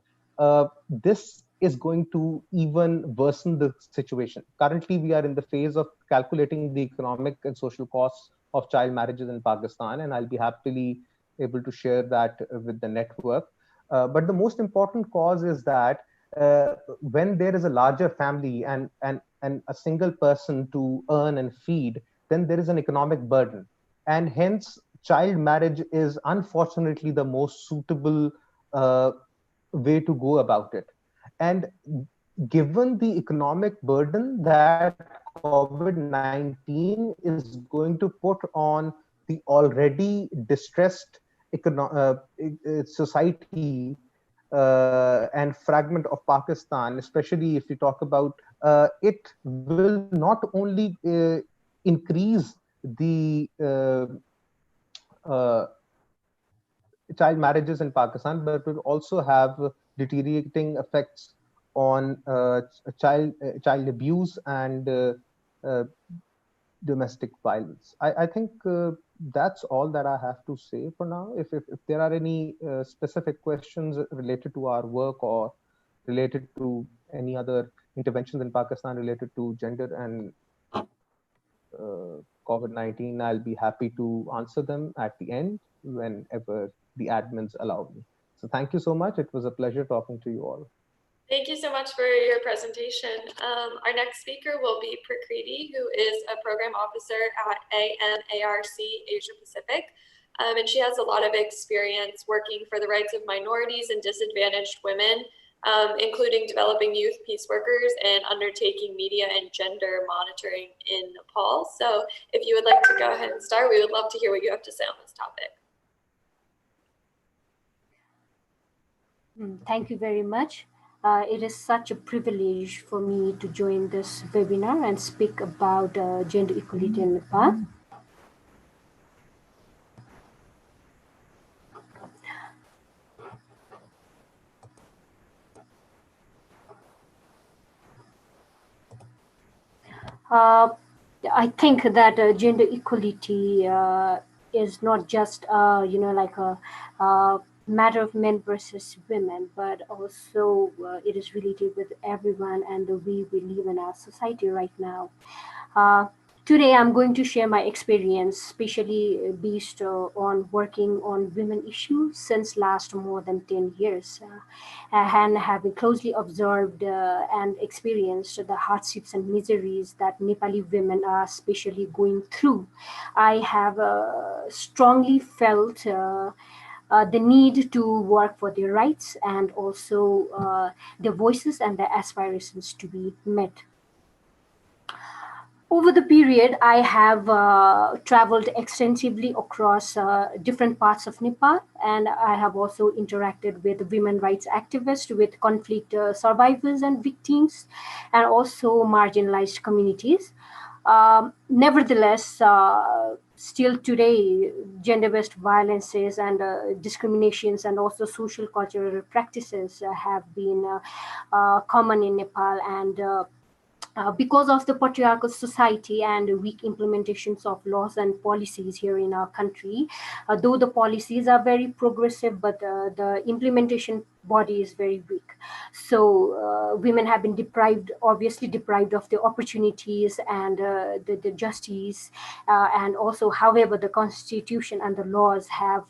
S5: This is going to even worsen the situation. Currently, we are in the phase of calculating the economic and social costs of child marriages in Pakistan, and I'll be happily able to share that with the network. But the most important cause is that when there is a larger family and a single person to earn and feed, then there is an economic burden, and hence child marriage is unfortunately the most suitable way to go about it. And given the economic burden that COVID-19 is going to put on the already distressed society and fragment of Pakistan, especially if we talk about it, will not only increase the child marriages in Pakistan, but will also have deteriorating effects on child abuse and uh, domestic violence. I think that's all that I have to say for now. If there are any specific questions related to our work or related to any other interventions in Pakistan related to gender and COVID-19, I'll be happy to answer them at the end whenever the admins allow me. So thank you so much. It was a pleasure talking to you all.
S3: Thank you so much for your presentation. Our next speaker will be Prakriti, who is a program officer at AMARC Asia Pacific. And she has a lot of experience working for the rights of minorities and disadvantaged women, including developing youth peace workers and undertaking media and gender monitoring in Nepal. So if you would like to go ahead and start, we would love to hear what you have to say on this topic.
S6: Thank you very much. It is such a privilege for me to join this webinar and speak about gender equality in Nepal. I think that gender equality is not just like a matter of men versus women, but also it is related with everyone and the way we live in our society right now. Today, I'm going to share my experience, especially based on working on women issues since last more than 10 years, and having closely observed and experienced the hardships and miseries that Nepali women are especially going through. I have strongly felt the need to work for their rights and also their voices and their aspirations to be met. Over the period, I have traveled extensively across different parts of Nepal, and I have also interacted with women rights activists, with conflict survivors and victims, and also marginalized communities. Nevertheless, still today, gender-based violences and discriminations and also social cultural practices have been common in Nepal, and because of the patriarchal society and weak implementations of laws and policies here in our country, though the policies are very progressive, but the implementation body is very weak. So women have been obviously deprived of the opportunities and the justice, and also, however, the constitution and the laws have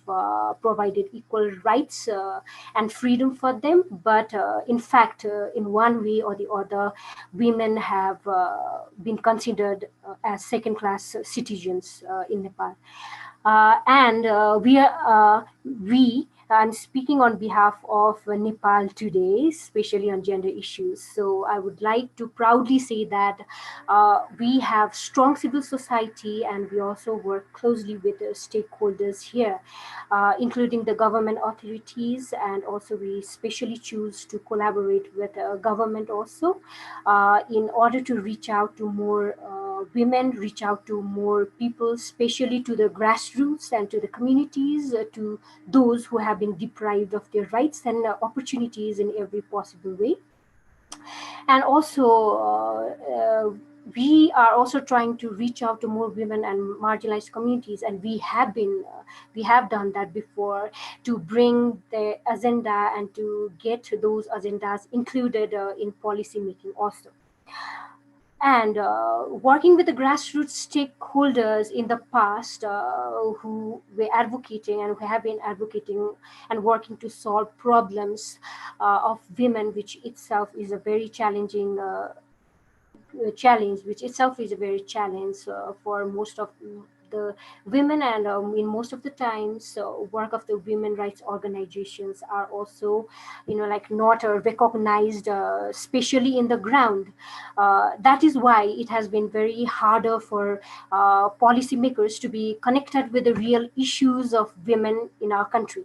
S6: provided equal rights and freedom for them. But in fact, in one way or the other, women have been considered as second-class citizens in Nepal. And I'm speaking on behalf of Nepal today, especially on gender issues. So I would like to proudly say that we have strong civil society, and we also work closely with the stakeholders here, including the government authorities, and also we especially choose to collaborate with government also in order to reach out to more women, reach out to more people, especially to the grassroots and to the communities, to those who have been deprived of their rights and opportunities in every possible way. And also, we are also trying to reach out to more women and marginalized communities, and we have done that before, to bring the agenda and to get those agendas included in policy making also. And working with the grassroots stakeholders in the past, who were advocating and who have been advocating and working to solve problems of women, which itself is a very challenging challenge, which itself is a very challenge for most of the women, and in most of the times work of the women rights organizations are also like not recognized, especially in the ground. That is why it has been very harder for policymakers to be connected with the real issues of women in our country.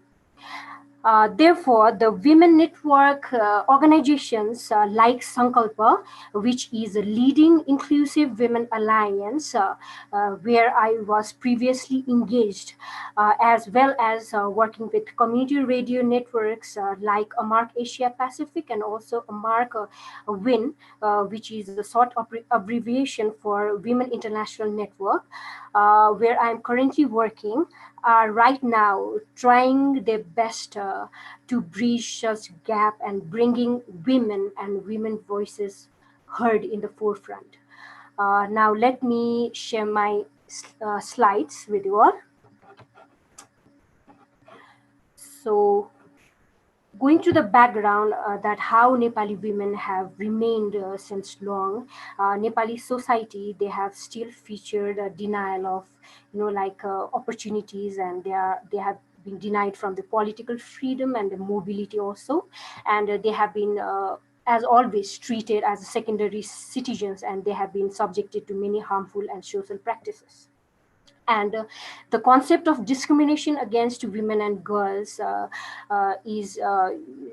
S6: Therefore, the women network organizations like Sankalpa, which is a leading inclusive women alliance, where I was previously engaged, as well as working with community radio networks like Amark Asia Pacific and also Amark WIN, which is a short abbreviation for Women International Network, where I'm currently working, are right now trying their best to bridge such gap and bringing women and women voices heard in the forefront. Now let me share my slides with you all. So going to the background that how Nepali women have remained since long, Nepali society, they have still featured a denial of, opportunities, and they have been denied from the political freedom and the mobility also, and they have been as always treated as secondary citizens, and they have been subjected to many harmful and social practices. And the concept of discrimination against women and girls is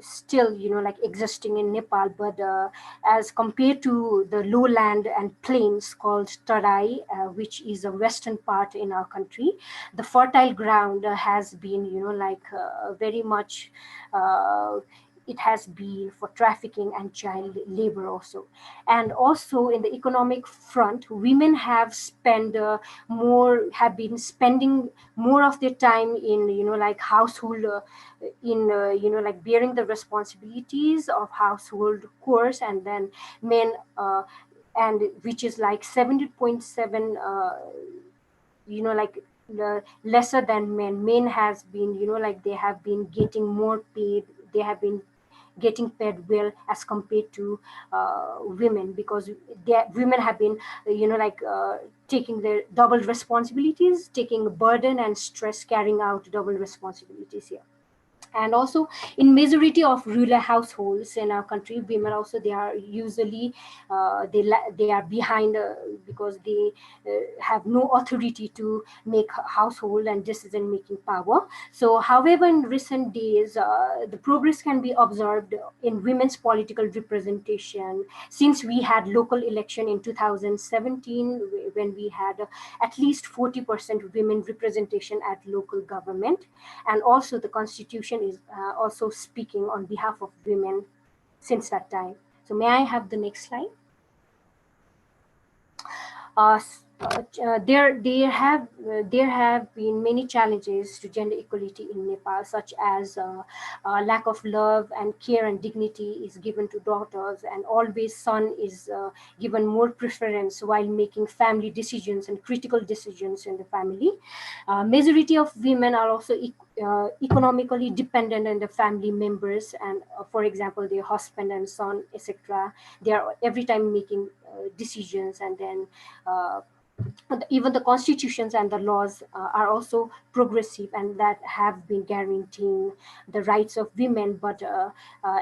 S6: still existing in Nepal, but as compared to the lowland and plains called Tarai, which is a western part in our country, the fertile ground has been very much it has been for trafficking and child labor also. And also in the economic front, women have been spending more of their time in household, in bearing the responsibilities of household chores, and then men, and which is like 70.7, lesser than men. Men has been they have been getting more paid, they have been getting paid well as compared to women, because women have been taking their double responsibilities, taking a burden and stress, carrying out double responsibilities here. And also in majority of rural households in our country, women also, they are usually they are behind, because they have no authority to make household and decision making power. So however, in recent days the progress can be observed in women's political representation, since we had local election in 2017, when we had at least 40% women representation at local government. And also the constitution is also speaking on behalf of women since that time. So may I have the next slide? There have been many challenges to gender equality in Nepal, such as lack of love and care and dignity is given to daughters, and always son is given more preference while making family decisions and critical decisions in the family. Majority of women are also economically dependent on the family members, and for example their husband and son, etc. They are every time making decisions, and then even the constitutions and the laws are also progressive, and that have been guaranteeing the rights of women. But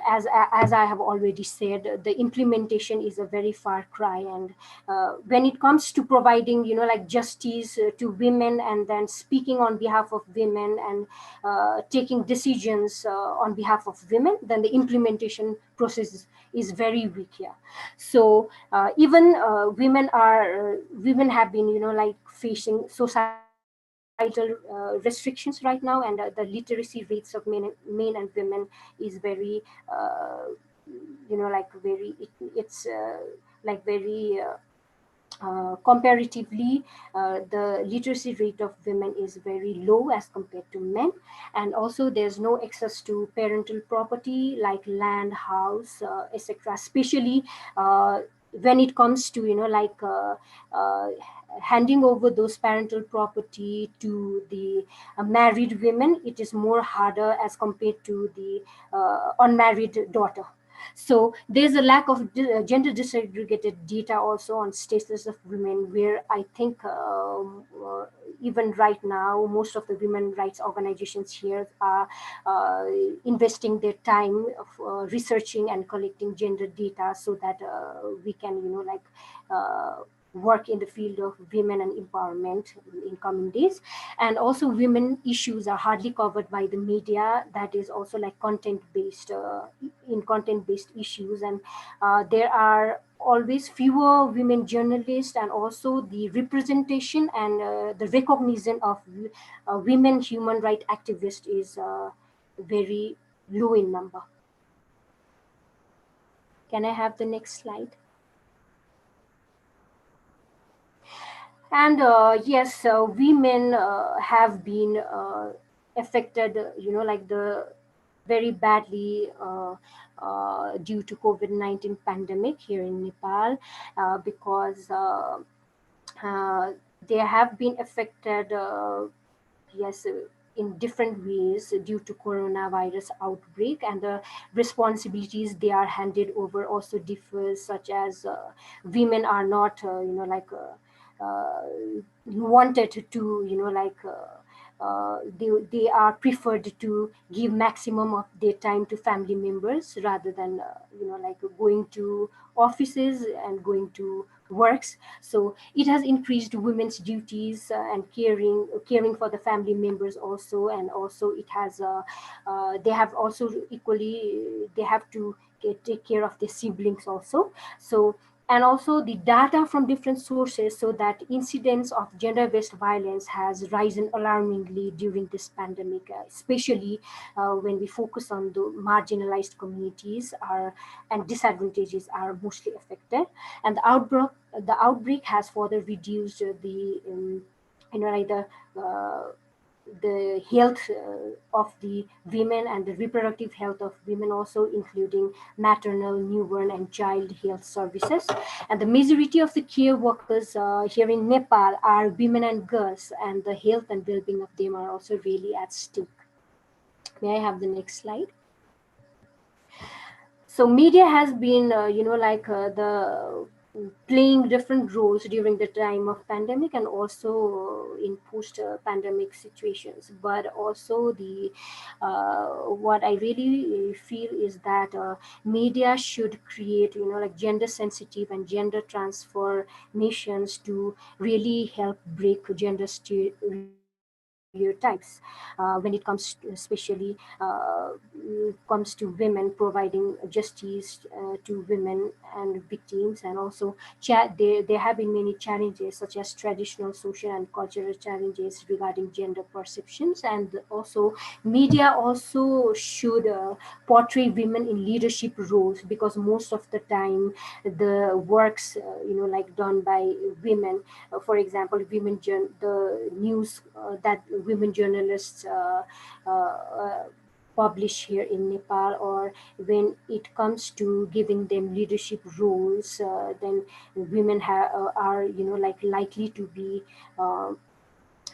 S6: as I have already said, the implementation is a very far cry. And when it comes to providing justice to women, and then speaking on behalf of women, and taking decisions on behalf of women, then the implementation process is very weak here. So even women have been facing societal restrictions right now, and the literacy rates of men and women is very it's very comparatively, the literacy rate of women is very low as compared to men. And also there's no access to parental property like land, house, etc., especially when it comes to handing over those parental property to the married women. It is more harder as compared to the unmarried daughter. So there's a lack of gender disaggregated data also on status of women, where I think even right now, most of the women rights organizations here are investing their time of researching and collecting gender data so that we can, work in the field of women and empowerment in coming days. And also women issues are hardly covered by the media, that is also like content based issues. And there are always fewer women journalists, and also the representation and the recognition of women human rights activists is very low in number. Can I have the next slide? And yes, women have been affected, the very badly due to COVID-19 pandemic here in Nepal, because they have been affected, yes, in different ways due to coronavirus outbreak, and the responsibilities they are handed over also differs, such as women are not wanted to, they are preferred to give maximum of their time to family members rather than going to offices and going to works. So it has increased women's duties and caring for the family members also. And also it has they have also equally, they have to take care of their siblings also. So, and also the data from different sources, so that incidents of gender-based violence has risen alarmingly during this pandemic, especially when we focus on the marginalized communities are and disadvantages are mostly affected. And the outbreak has further reduced the the health of the women and the reproductive health of women also, including maternal, newborn and child health services. And the majority of the care workers here in Nepal are women and girls, and the health and well-being of them are also really at stake. May I have the next slide? So media has been the playing different roles during the time of pandemic and also in post pandemic situations. But also the what I really feel is that media should create gender sensitive and gender transformations to really help break gender stereotypes when it comes to, especially comes to women, providing justice to women and victims. And also there have been many challenges, such as traditional, social and cultural challenges regarding gender perceptions. And also media also should portray women in leadership roles, because most of the time the works done by women, for example, the news that women journalists publish here in Nepal, or when it comes to giving them leadership roles, then women are likely to be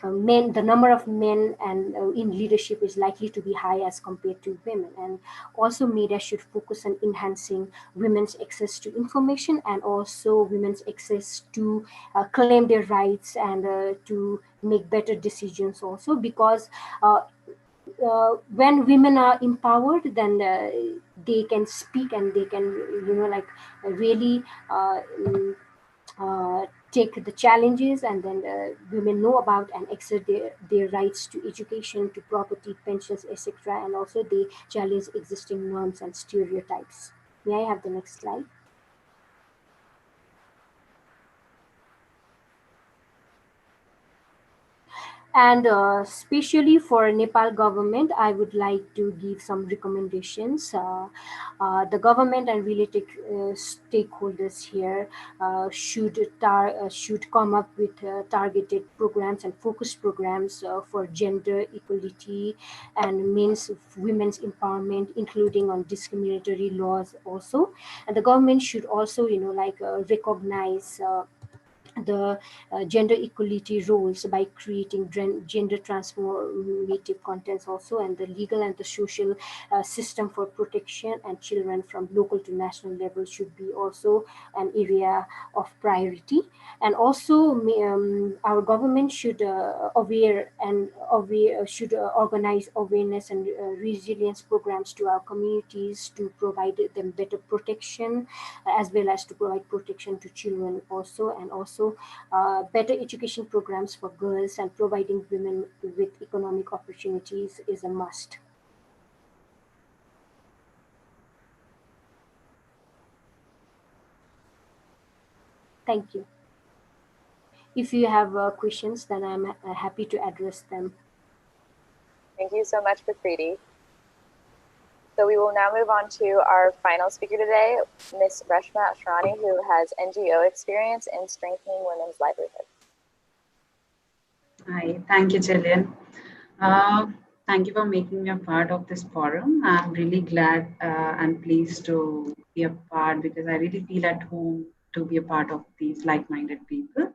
S6: men. The number of men and in leadership is likely to be high as compared to women. And also media should focus on enhancing women's access to information, and also women's access to claim their rights and to make better decisions also. Because when women are empowered, then they can speak and they can really take the challenges, and then women know about and exert their rights to education, to property, pensions, etc. And also they challenge existing norms and stereotypes. May I have the next slide? And especially for Nepal government, I would like to give some recommendations. The government and related stakeholders here should come up with targeted programs and focused programs for gender equality and women's empowerment, including on discriminatory laws also. And the government should also recognize the gender equality roles by creating gender transformative contents also, and the legal and the social system for protection and children from local to national level should be also an area of priority. And also our government should should organize awareness and resilience programs to our communities to provide them better protection, as well as to provide protection to children also, and also better education programs for girls, and providing women with economic opportunities is a must. Thank you. If you have questions, then I'm happy to address them.
S1: Thank you so much, Preeti. So we will now move on to our final speaker today, Ms. Reshma Ashrani, who has NGO experience in strengthening women's livelihoods.
S7: Hi, thank you, Jillian. Thank you for making me a part of this forum. I'm really glad and pleased to be a part, because I really feel at home to be a part of these like-minded people.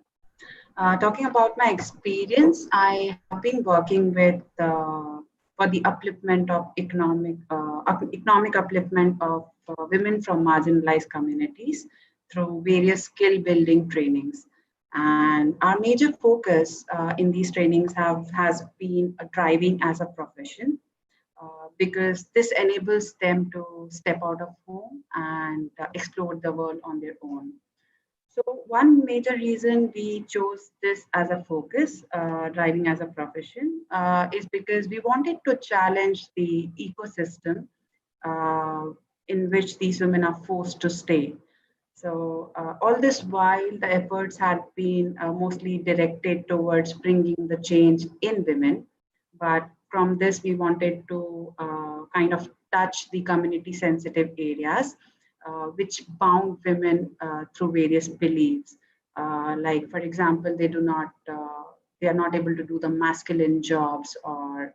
S7: Talking about my experience, I have been working with for the upliftment of economic upliftment of women from marginalized communities through various skill building trainings. And our major focus in these trainings has been driving as a profession, because this enables them to step out of home and explore the world on their own. So one major reason we chose this as a focus, driving as a profession, is because we wanted to challenge the ecosystem in which these women are forced to stay. So all this while, the efforts had been mostly directed towards bringing the change in women. But from this, we wanted to kind of touch the community sensitive areas, which bound women through various beliefs. Like, for example, they are not able to do the masculine jobs, or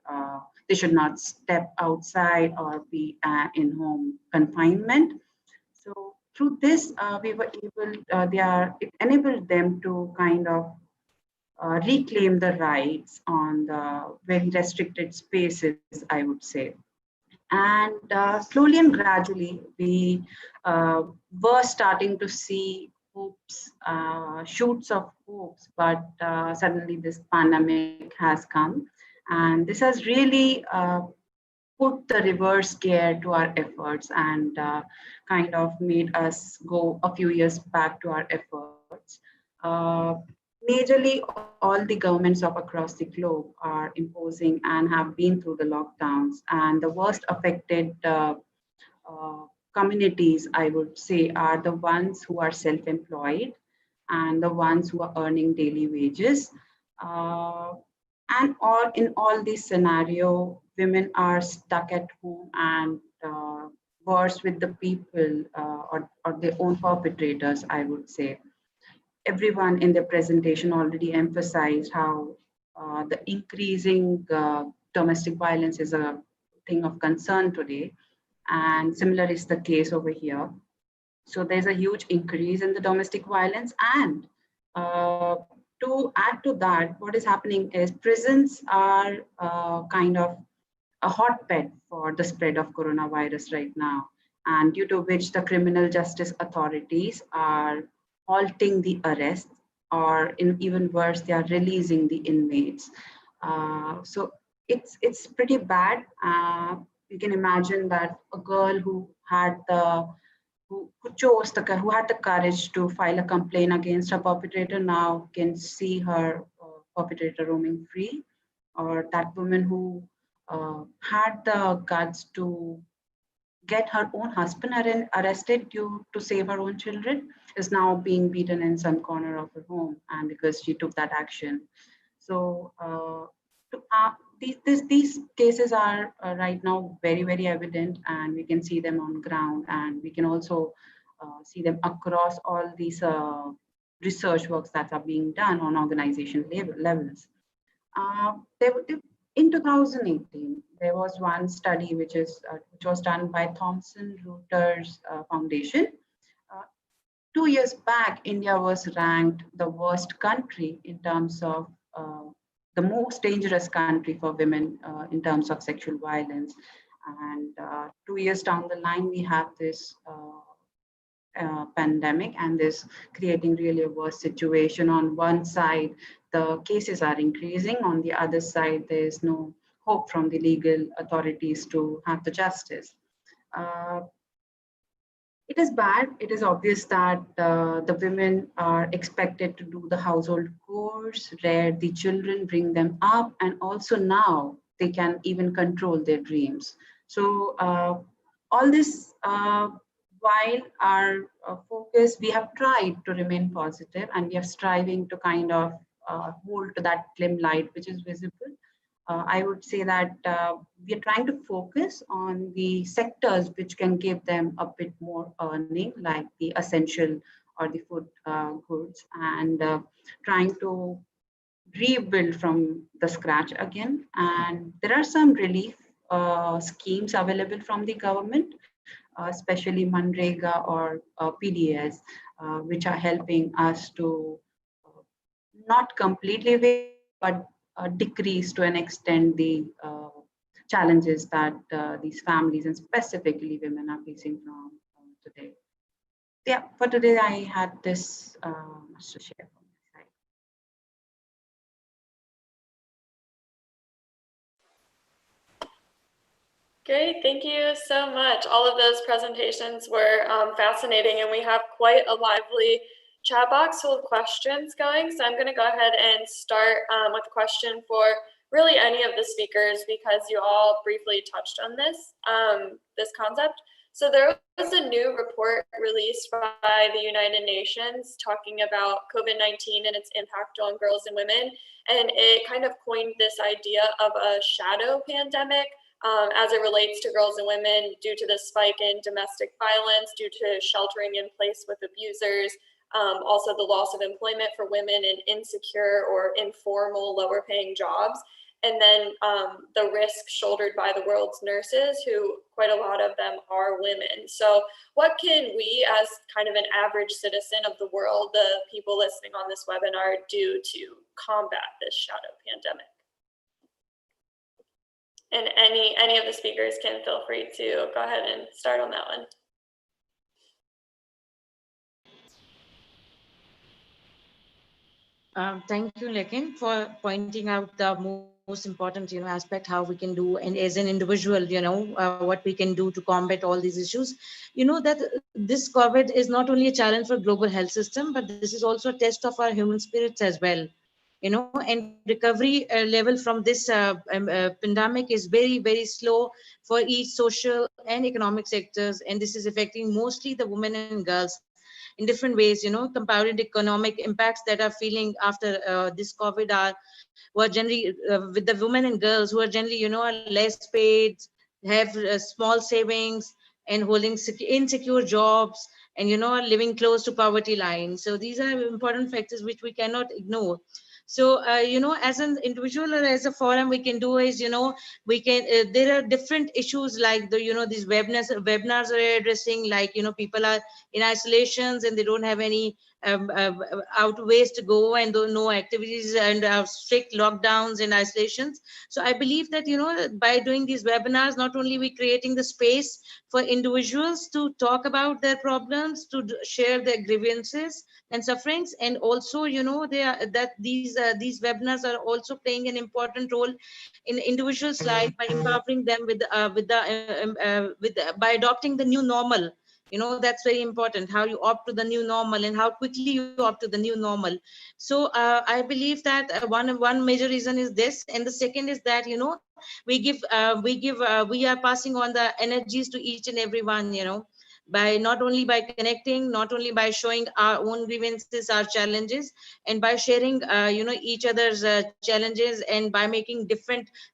S7: they should not step outside or be in home confinement. So through this, we were able, it enabled them to kind of reclaim the rights on the very restricted spaces, I would say. And slowly and gradually, we were starting to see hopes, shoots of hopes, but suddenly this pandemic has come. And this has really put the reverse gear to our efforts, and kind of made us go a few years back to our efforts. Majorly, all the governments of across the globe are imposing and have been through the lockdowns, and the worst affected communities, I would say, are the ones who are self-employed and the ones who are earning daily wages. And in all these scenario, women are stuck at home and worse with the people or their own perpetrators, I would say. Everyone in the presentation already emphasized how the increasing domestic violence is a thing of concern today. And similar is the case over here. So there's a huge increase in the domestic violence. And to add to that, what is happening is prisons are kind of a hotbed for the spread of coronavirus right now, and due to which the criminal justice authorities are halting the arrests, or even worse, they are releasing the inmates. So it's pretty bad. You can imagine that a girl who had who had the courage to file a complaint against her perpetrator now can see her perpetrator roaming free, or that woman who had the guts to get her own husband arrested to save her own children is now being beaten in some corner of her home, and because she took that action. So these cases are right now very, very evident, and we can see them on ground, and we can also see them across all these research works that are being done on organization levels. In 2018, there was one study which was done by Thomson Reuters Foundation. 2 years back, India was ranked the worst country in terms of the most dangerous country for women in terms of sexual violence. And 2 years down the line, we have this pandemic, and this creating really a worse situation. On one side, the cases are increasing. On the other side, there is no hope from the legal authorities to have the justice. It is bad. It is obvious that the women are expected to do the household chores, rear the children, bring them up, and also now they can even control their dreams. So all this, while our focus, we have tried to remain positive, and we are striving to kind of hold to that dim light which is visible. I would say that we are trying to focus on the sectors which can give them a bit more earning, like the essential or the food goods, and trying to rebuild from the scratch again. And there are some relief schemes available from the government, especially Manrega or PDS, which are helping us to not completely waive, but decrease to an extent the challenges that these families and specifically women are facing from today. Yeah, for today I had this much to share from my side.
S3: Great, thank you so much. All of those presentations were fascinating, and we have quite a lively chat box full of questions going. So I'm going to go ahead and start with a question for really any of the speakers, because you all briefly touched on this, this concept. So there was a new report released by the United Nations talking about COVID-19 and its impact on girls and women. And it kind of coined this idea of a shadow pandemic as it relates to girls and women due to the spike in domestic violence, due to sheltering in place with abusers, also the loss of employment for women in insecure or informal lower paying jobs, and then the risk shouldered by the world's nurses, who quite a lot of them are women. So what can we as kind of an average citizen of the world, the people listening on this webinar, do to combat this shadow pandemic? And any of the speakers can feel free to go ahead and start on that one.
S2: Thank you, Lekin, for pointing out the most important, aspect, how we can do, and as an individual, what we can do to combat all these issues. That this COVID is not only a challenge for global health system, but this is also a test of our human spirits as well. And recovery level from this pandemic is very, very slow for each social and economic sectors. And this is affecting mostly the women and girls in different ways. Compounded economic impacts that are feeling after this COVID were generally with the women and girls who are generally, are less paid, have small savings, and holding insecure jobs, and, are living close to poverty line. So these are important factors which we cannot ignore. So, as an individual or as a forum, we can do is, we can, there are different issues like these webinars are addressing, like, people are in isolations and they don't have any out ways to go, and no activities, and strict lockdowns and isolations. So I believe that, by doing these webinars, not only we creating the space for individuals to talk about their problems, to share their grievances and sufferings, and also, these webinars are also playing an important role in individuals' life by empowering them by adopting the new normal. That's very important, how you opt to the new normal and how quickly you opt to the new normal. So I believe that one major reason is this, and the second is that we are passing on the energies to each and every one, by not only by connecting, not only by showing our own grievances, our challenges, and by sharing each other's challenges, and by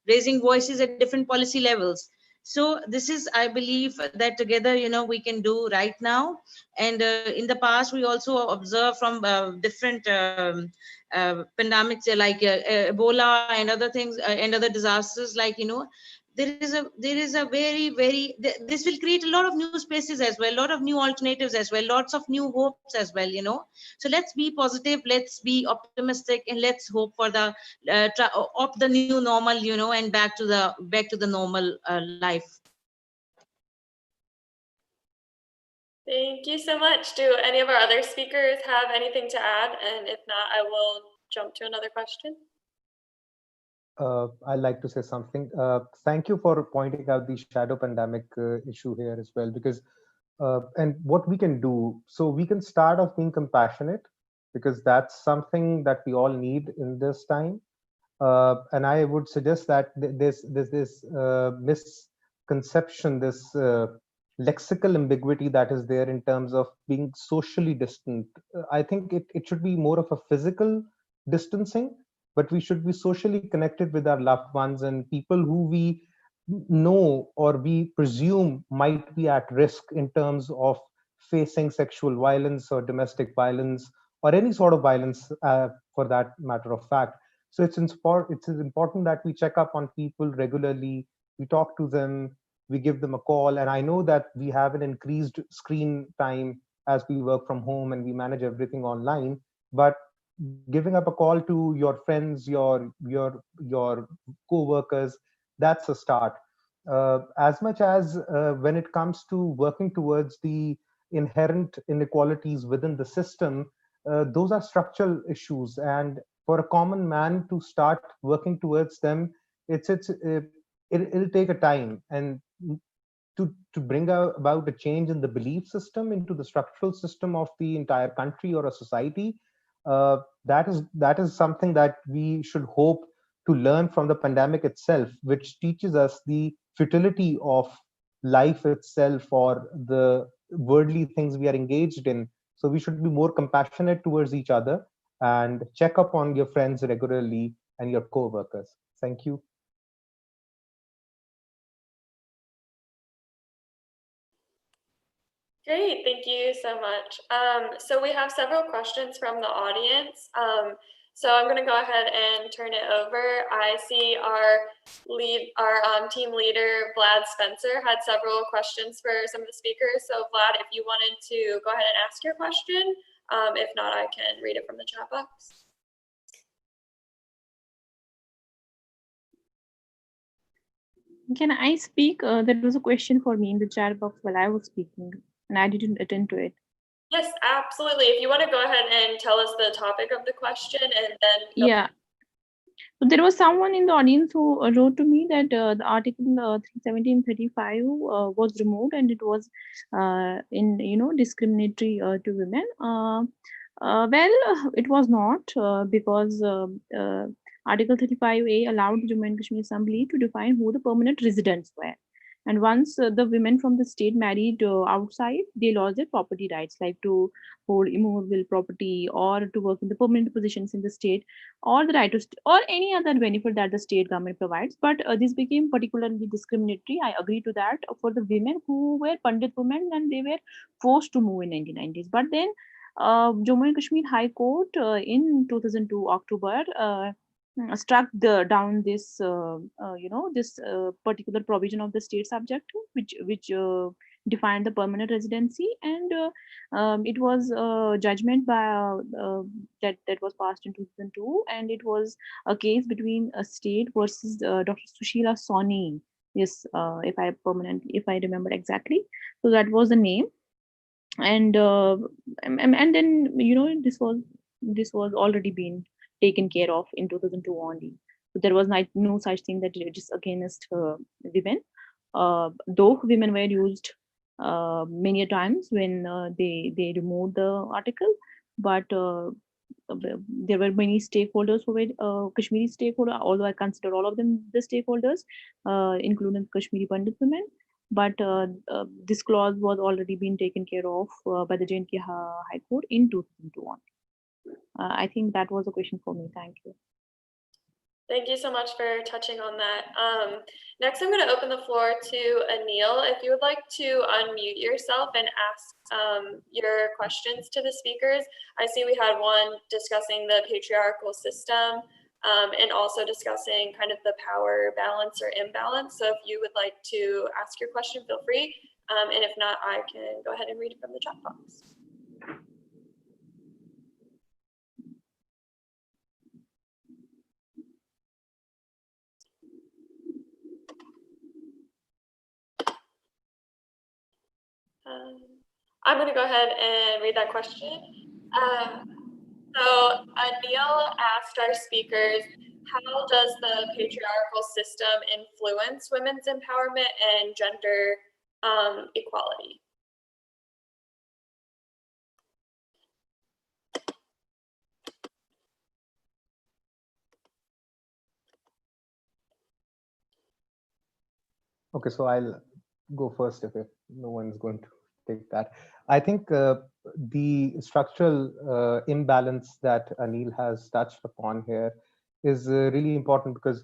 S2: raising voices at different policy levels. So this is, I believe, that together, we can do right now. And in the past, we also observe from different pandemics like Ebola and other things and other disasters, like, there is a very this will create a lot of new spaces as well, a lot of new alternatives as well, lots of new hopes as well, you know. So let's be positive, let's be optimistic, and let's hope for the of the new normal, you know, and back to the normal life.
S3: Thank you so much. Do any of our other speakers have anything to add? And if not, I will jump to another question.
S5: I'd like to say something. Thank you for pointing out the shadow pandemic issue here as well, because and what we can do, so we can start off being compassionate, because that's something that we all need in this time. And I would suggest that there's this misconception, this lexical ambiguity that is there in terms of being socially distant. I think it should be more of a physical distancing, but we should be socially connected with our loved ones and people who we know or we presume might be at risk in terms of facing sexual violence or domestic violence or any sort of violence, for that matter of fact. So it's important that we check up on people regularly, we talk to them, we give them a call. And I know that we have an increased screen time as we work from home and we manage everything online, but giving up a call to your friends, your co-workers, that's a start. As much as when it comes to working towards the inherent inequalities within the system, those are structural issues, and for a common man to start working towards them, it'll take a time, and to bring about a change in the belief system into the structural system of the entire country or a society. That is something that we should hope to learn from the pandemic itself, which teaches us the futility of life itself or the worldly things we are engaged in. So we should be more compassionate towards each other and check up on your friends regularly and your co-workers. Thank you.
S3: Great, thank you so much. So we have several questions from the audience. So I'm going to go ahead and turn it over. I see our team leader, Vlad Spencer, had several questions for some of the speakers. So Vlad, if you wanted to go ahead and ask your question, if not, I can read it from the chat box.
S4: Can I speak? There was a question for me in the chat box while I was speaking, and I didn't attend to it.
S3: Yes, absolutely. If you want to go ahead and tell us the topic of the question, and then
S4: yeah. So there was someone in the audience who wrote to me that the article 317/35 was removed, and it was discriminatory to women. Well, it was not, because Article 35A allowed the Jammu and Kashmir Assembly to define who the permanent residents were. And once the women from the state married outside, they lost their property rights, like to hold immovable property or to work in the permanent positions in the state, or the right to or any other benefit that the state government provides. But this became particularly discriminatory. I agree to that for the women who were Pandit women, and they were forced to move in 1990s. But then Jammu and Kashmir High Court in 2002 October struck down this this particular provision of the state subject, which defined the permanent residency, and it was a judgment by that was passed in 2002, and it was a case between a state versus Dr. Sushila Soni. Yes, if I remember exactly, so that was the name. And then this was already been taken care of in 2002 only. So there was no such thing that it is against women, though women were used many a times when they removed the article. But there were many stakeholders who were Kashmiri stakeholders, although I consider all of them the stakeholders, including Kashmiri Pandit women. But this clause was already been taken care of by the J&K High Court in 2001. I think that was a question for me. Thank you.
S3: Thank you so much for touching on that. Next, I'm going to open the floor to Anil. If you would like to unmute yourself and ask your questions to the speakers. I see we had one discussing the patriarchal system and also discussing kind of the power balance or imbalance. So if you would like to ask your question, feel free. And if not, I can go ahead and read it from the chat box. I'm going to go ahead and read that question. So Anil asked our speakers, how does the patriarchal system influence women's empowerment and gender equality?
S5: Okay, so I'll go first if no one's going to take that. I think the structural imbalance that Anil has touched upon here is really important, because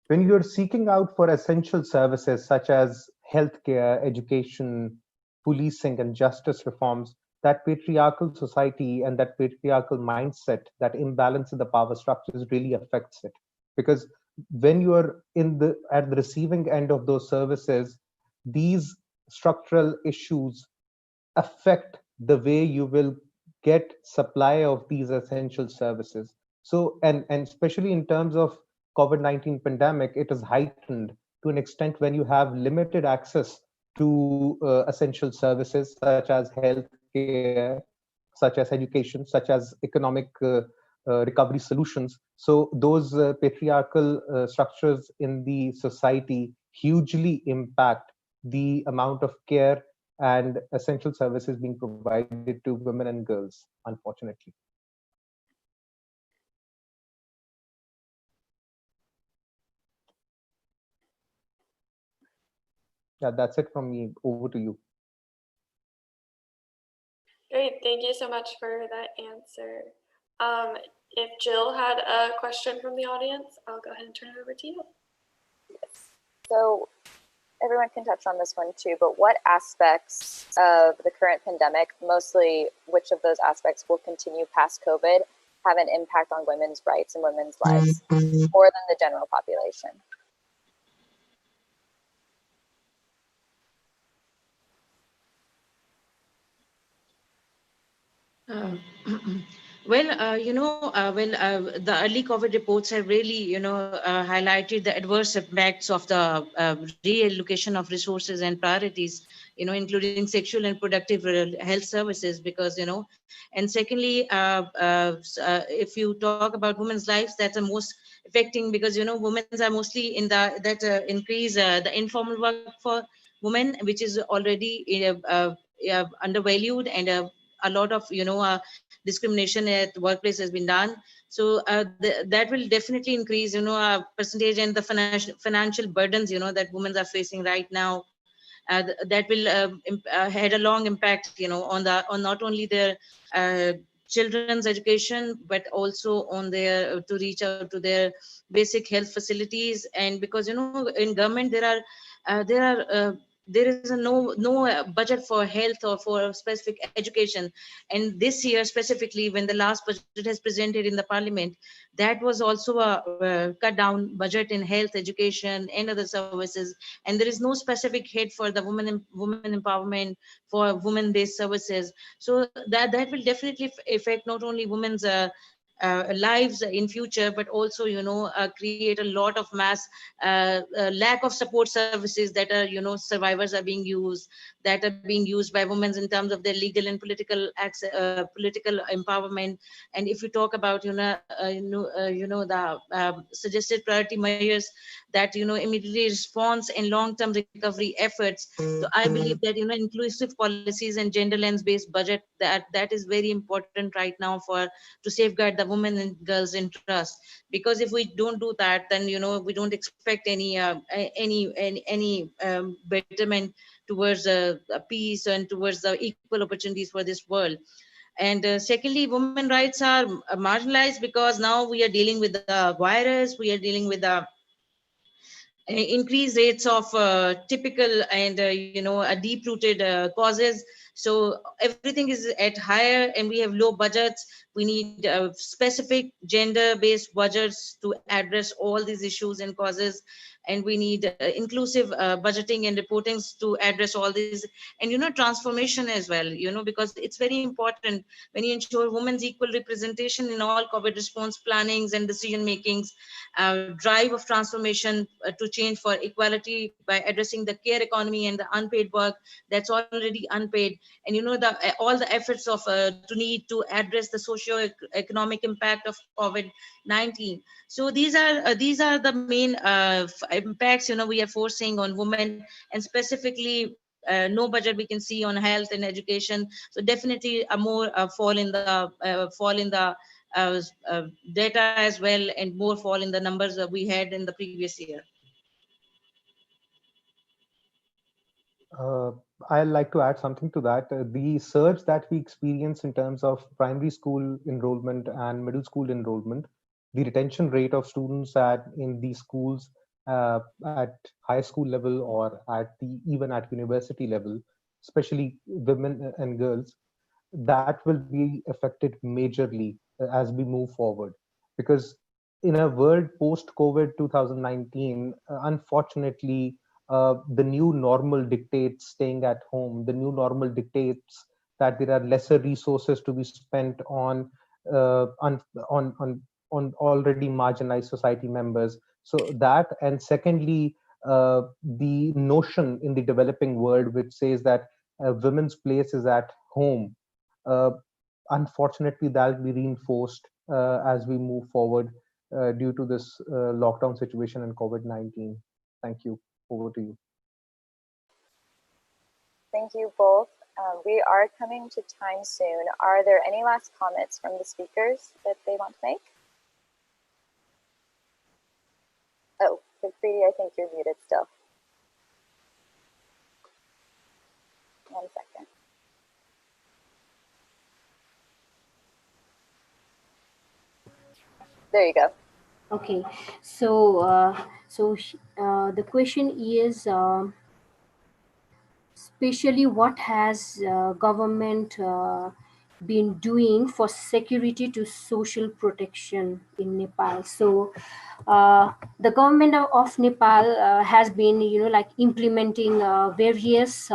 S5: when you're seeking out for essential services such as healthcare, education, policing, and justice reforms, that patriarchal society and that patriarchal mindset, that imbalance in the power structures really affects it. Because when you are at the receiving end of those services, these structural issues affect the way you will get supply of these essential services. So, and especially in terms of COVID-19 pandemic, it is heightened to an extent when you have limited access to essential services such as healthcare, such as education, such as economic recovery solutions. So those patriarchal structures in the society hugely impact the amount of care and essential services being provided to women and girls, unfortunately. Yeah, that's it from me. Over to you.
S3: Great, thank you so much for that answer. If Jill had a question from the audience, I'll go ahead and turn it over to you.
S1: Yes. So everyone can touch on this one too, but what aspects of the current pandemic, mostly which of those aspects will continue past COVID, have an impact on women's rights and women's lives more than the general population?
S2: The early COVID reports have really, highlighted the adverse impacts of the reallocation of resources and priorities, including sexual and productive health services, because, and secondly, if you talk about women's lives, that's the most affecting, because, women are mostly in that increase the informal work for women, which is already undervalued, and a lot of, discrimination at the workplace has been done. So that will definitely increase, percentage and the financial burdens, that women are facing right now. That will had a long impact, on not only their children's education, but also on their to reach out to their basic health facilities. And because, in government there is no budget for health or for specific education. And this year specifically, when the last budget has presented in the parliament, that was also a cut down budget in health, education, and other services. And there is no specific head for the women empowerment, for women based services. So that will definitely affect not only women's lives in future, but also, create a lot of mass lack of support services that are, survivors are being used, that are being used by women in terms of their legal and political access, political empowerment. And if you talk about, the suggested priority measures that, immediately response and long-term recovery efforts. So I believe that, inclusive policies and gender lens-based budget, that is very important right now to safeguard the women and girls' interest. Because if we don't do that, then, we don't expect any betterment towards peace and towards the equal opportunities for this world. And secondly, women rights are marginalized because now we are dealing with the virus, we are dealing with the increased rates of typical and deep-rooted causes. So everything is at higher, and we have low budgets. We need specific gender-based budgets to address all these issues and causes, and we need inclusive budgeting and reportings to address all these, and transformation as well, because it's very important when you ensure women's equal representation in all COVID response plannings and decision makings. Drive of transformation to change for equality by addressing the care economy and the unpaid work that's already unpaid, and all the efforts of to need to address the socio-economic impact of COVID-19. So these are the main impacts we are forcing on women, and specifically no budget we can see on health and education. So definitely a more fall in the data as well, and more fall in the numbers that we had in the previous year.
S5: Uh, I'd like to add something to that. The surge that we experience in terms of primary school enrollment and middle school enrollment, the retention rate of students in these schools at high school level or even at university level, especially women and girls, that will be affected majorly as we move forward. Because in a world post COVID 2019, unfortunately, the new normal dictates staying at home. The new normal dictates that there are lesser resources to be spent on already marginalized society members. So that, and secondly, the notion in the developing world which says that women's place is at home, uh, unfortunately that'll be reinforced as we move forward due to this lockdown situation and COVID-19. Thank you. Over to you.
S1: Thank you both. We are coming to time soon. Are there any last comments from the speakers that they want to make? Oh, Preeti, I think you're muted still. 1 second. There you go.
S6: Okay, so the question is, especially what has government been doing for security to social protection in Nepal. So the government of Nepal has been, implementing various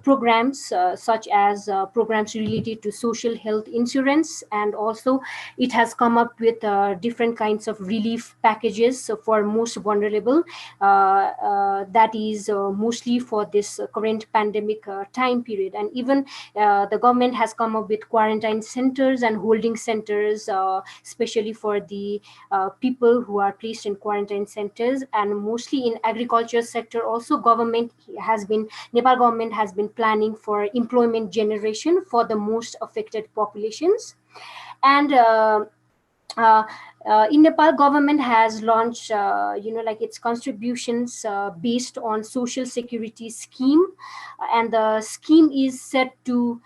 S6: programs such as programs related to social health insurance, and also it has come up with different kinds of relief packages for most vulnerable, that is mostly for this current pandemic time period. And even the government has come up with quarantine centers and holding centers, especially for the people who are placed in quarantine centers. And mostly in agriculture sector also, Nepal government has been planning for employment generation for the most affected populations. And uh, in Nepal, government has launched, its contributions based on social security scheme, and the scheme is set to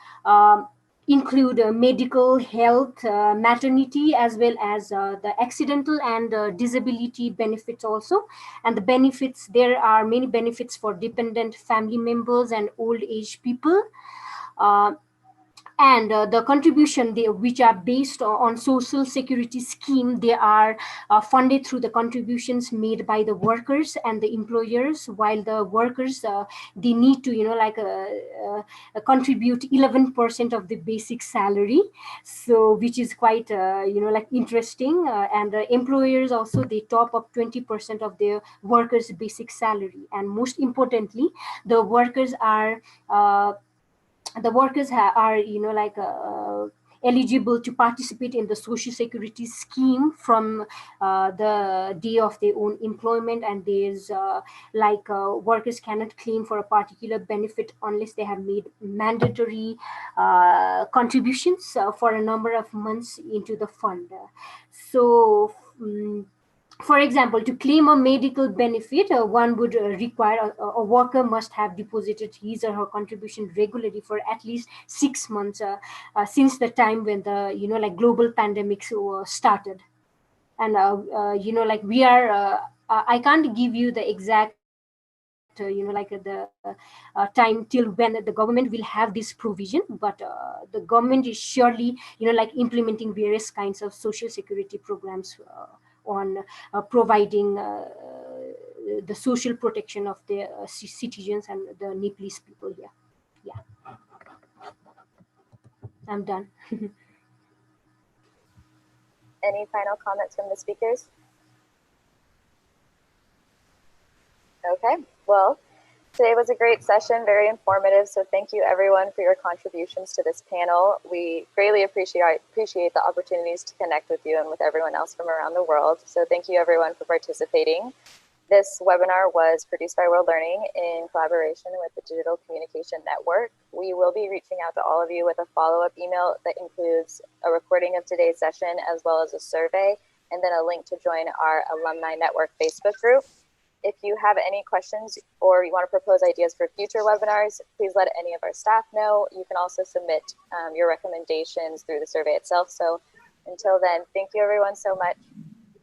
S6: include medical, health, maternity, as well as the accidental and disability benefits also. And the benefits, there are many benefits for dependent family members and old age people. Uh, and the contribution which are based on social security scheme, they are funded through the contributions made by the workers and the employers, while the workers, they need to contribute 11% of the basic salary, so which is quite interesting. And the employers also, they top up 20% of their workers basic salary. And most importantly, the workers are are eligible to participate in the social security scheme from the day of their own employment. And there's workers cannot claim for a particular benefit unless they have made mandatory contributions for a number of months into the fund. So for example, to claim a medical benefit, one would require a worker must have deposited his or her contribution regularly for at least 6 months since the time when the global pandemic started. And we are I can't give you the exact like the time till when the government will have this provision, but the government is surely like implementing various kinds of social security programs on providing the social protection of the citizens and the Nepalese people here. Yeah, I'm done.
S1: Any final comments from the speakers? Okay, well, today was a great session, very informative. So thank you everyone for your contributions to this panel. We greatly appreciate the opportunities to connect with you and with everyone else from around the world. So thank you everyone for participating. This webinar was produced by World Learning in collaboration with the Digital Communication Network. We will be reaching out to all of you with a follow-up email that includes a recording of today's session as well as a survey, and then a link to join our Alumni Network Facebook group. If you have any questions or you want to propose ideas for future webinars, please let any of our staff know. You can also submit your recommendations through the survey itself. So until then, thank you everyone so much.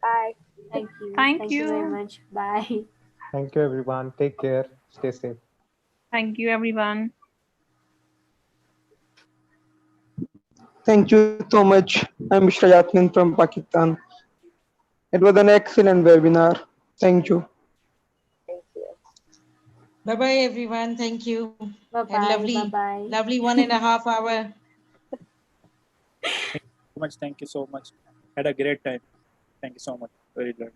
S1: Bye.
S6: Thank you.
S4: Thank you
S6: very much. Bye.
S5: Thank you, everyone. Take care. Stay safe.
S4: Thank you, everyone.
S8: Thank you so much. I'm Mr. Yasmin from Pakistan. It was an excellent webinar. Thank you.
S1: Thank you.
S2: Bye-bye, everyone. Thank you.
S6: Bye-bye.
S2: And lovely,
S6: Bye-bye.
S2: lovely 1.5 hour.
S9: Thank you so much. Had a great time. Thank you so much. Very good.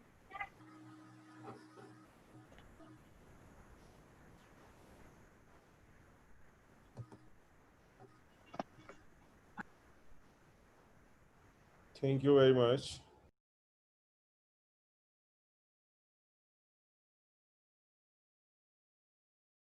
S10: Thank you very much.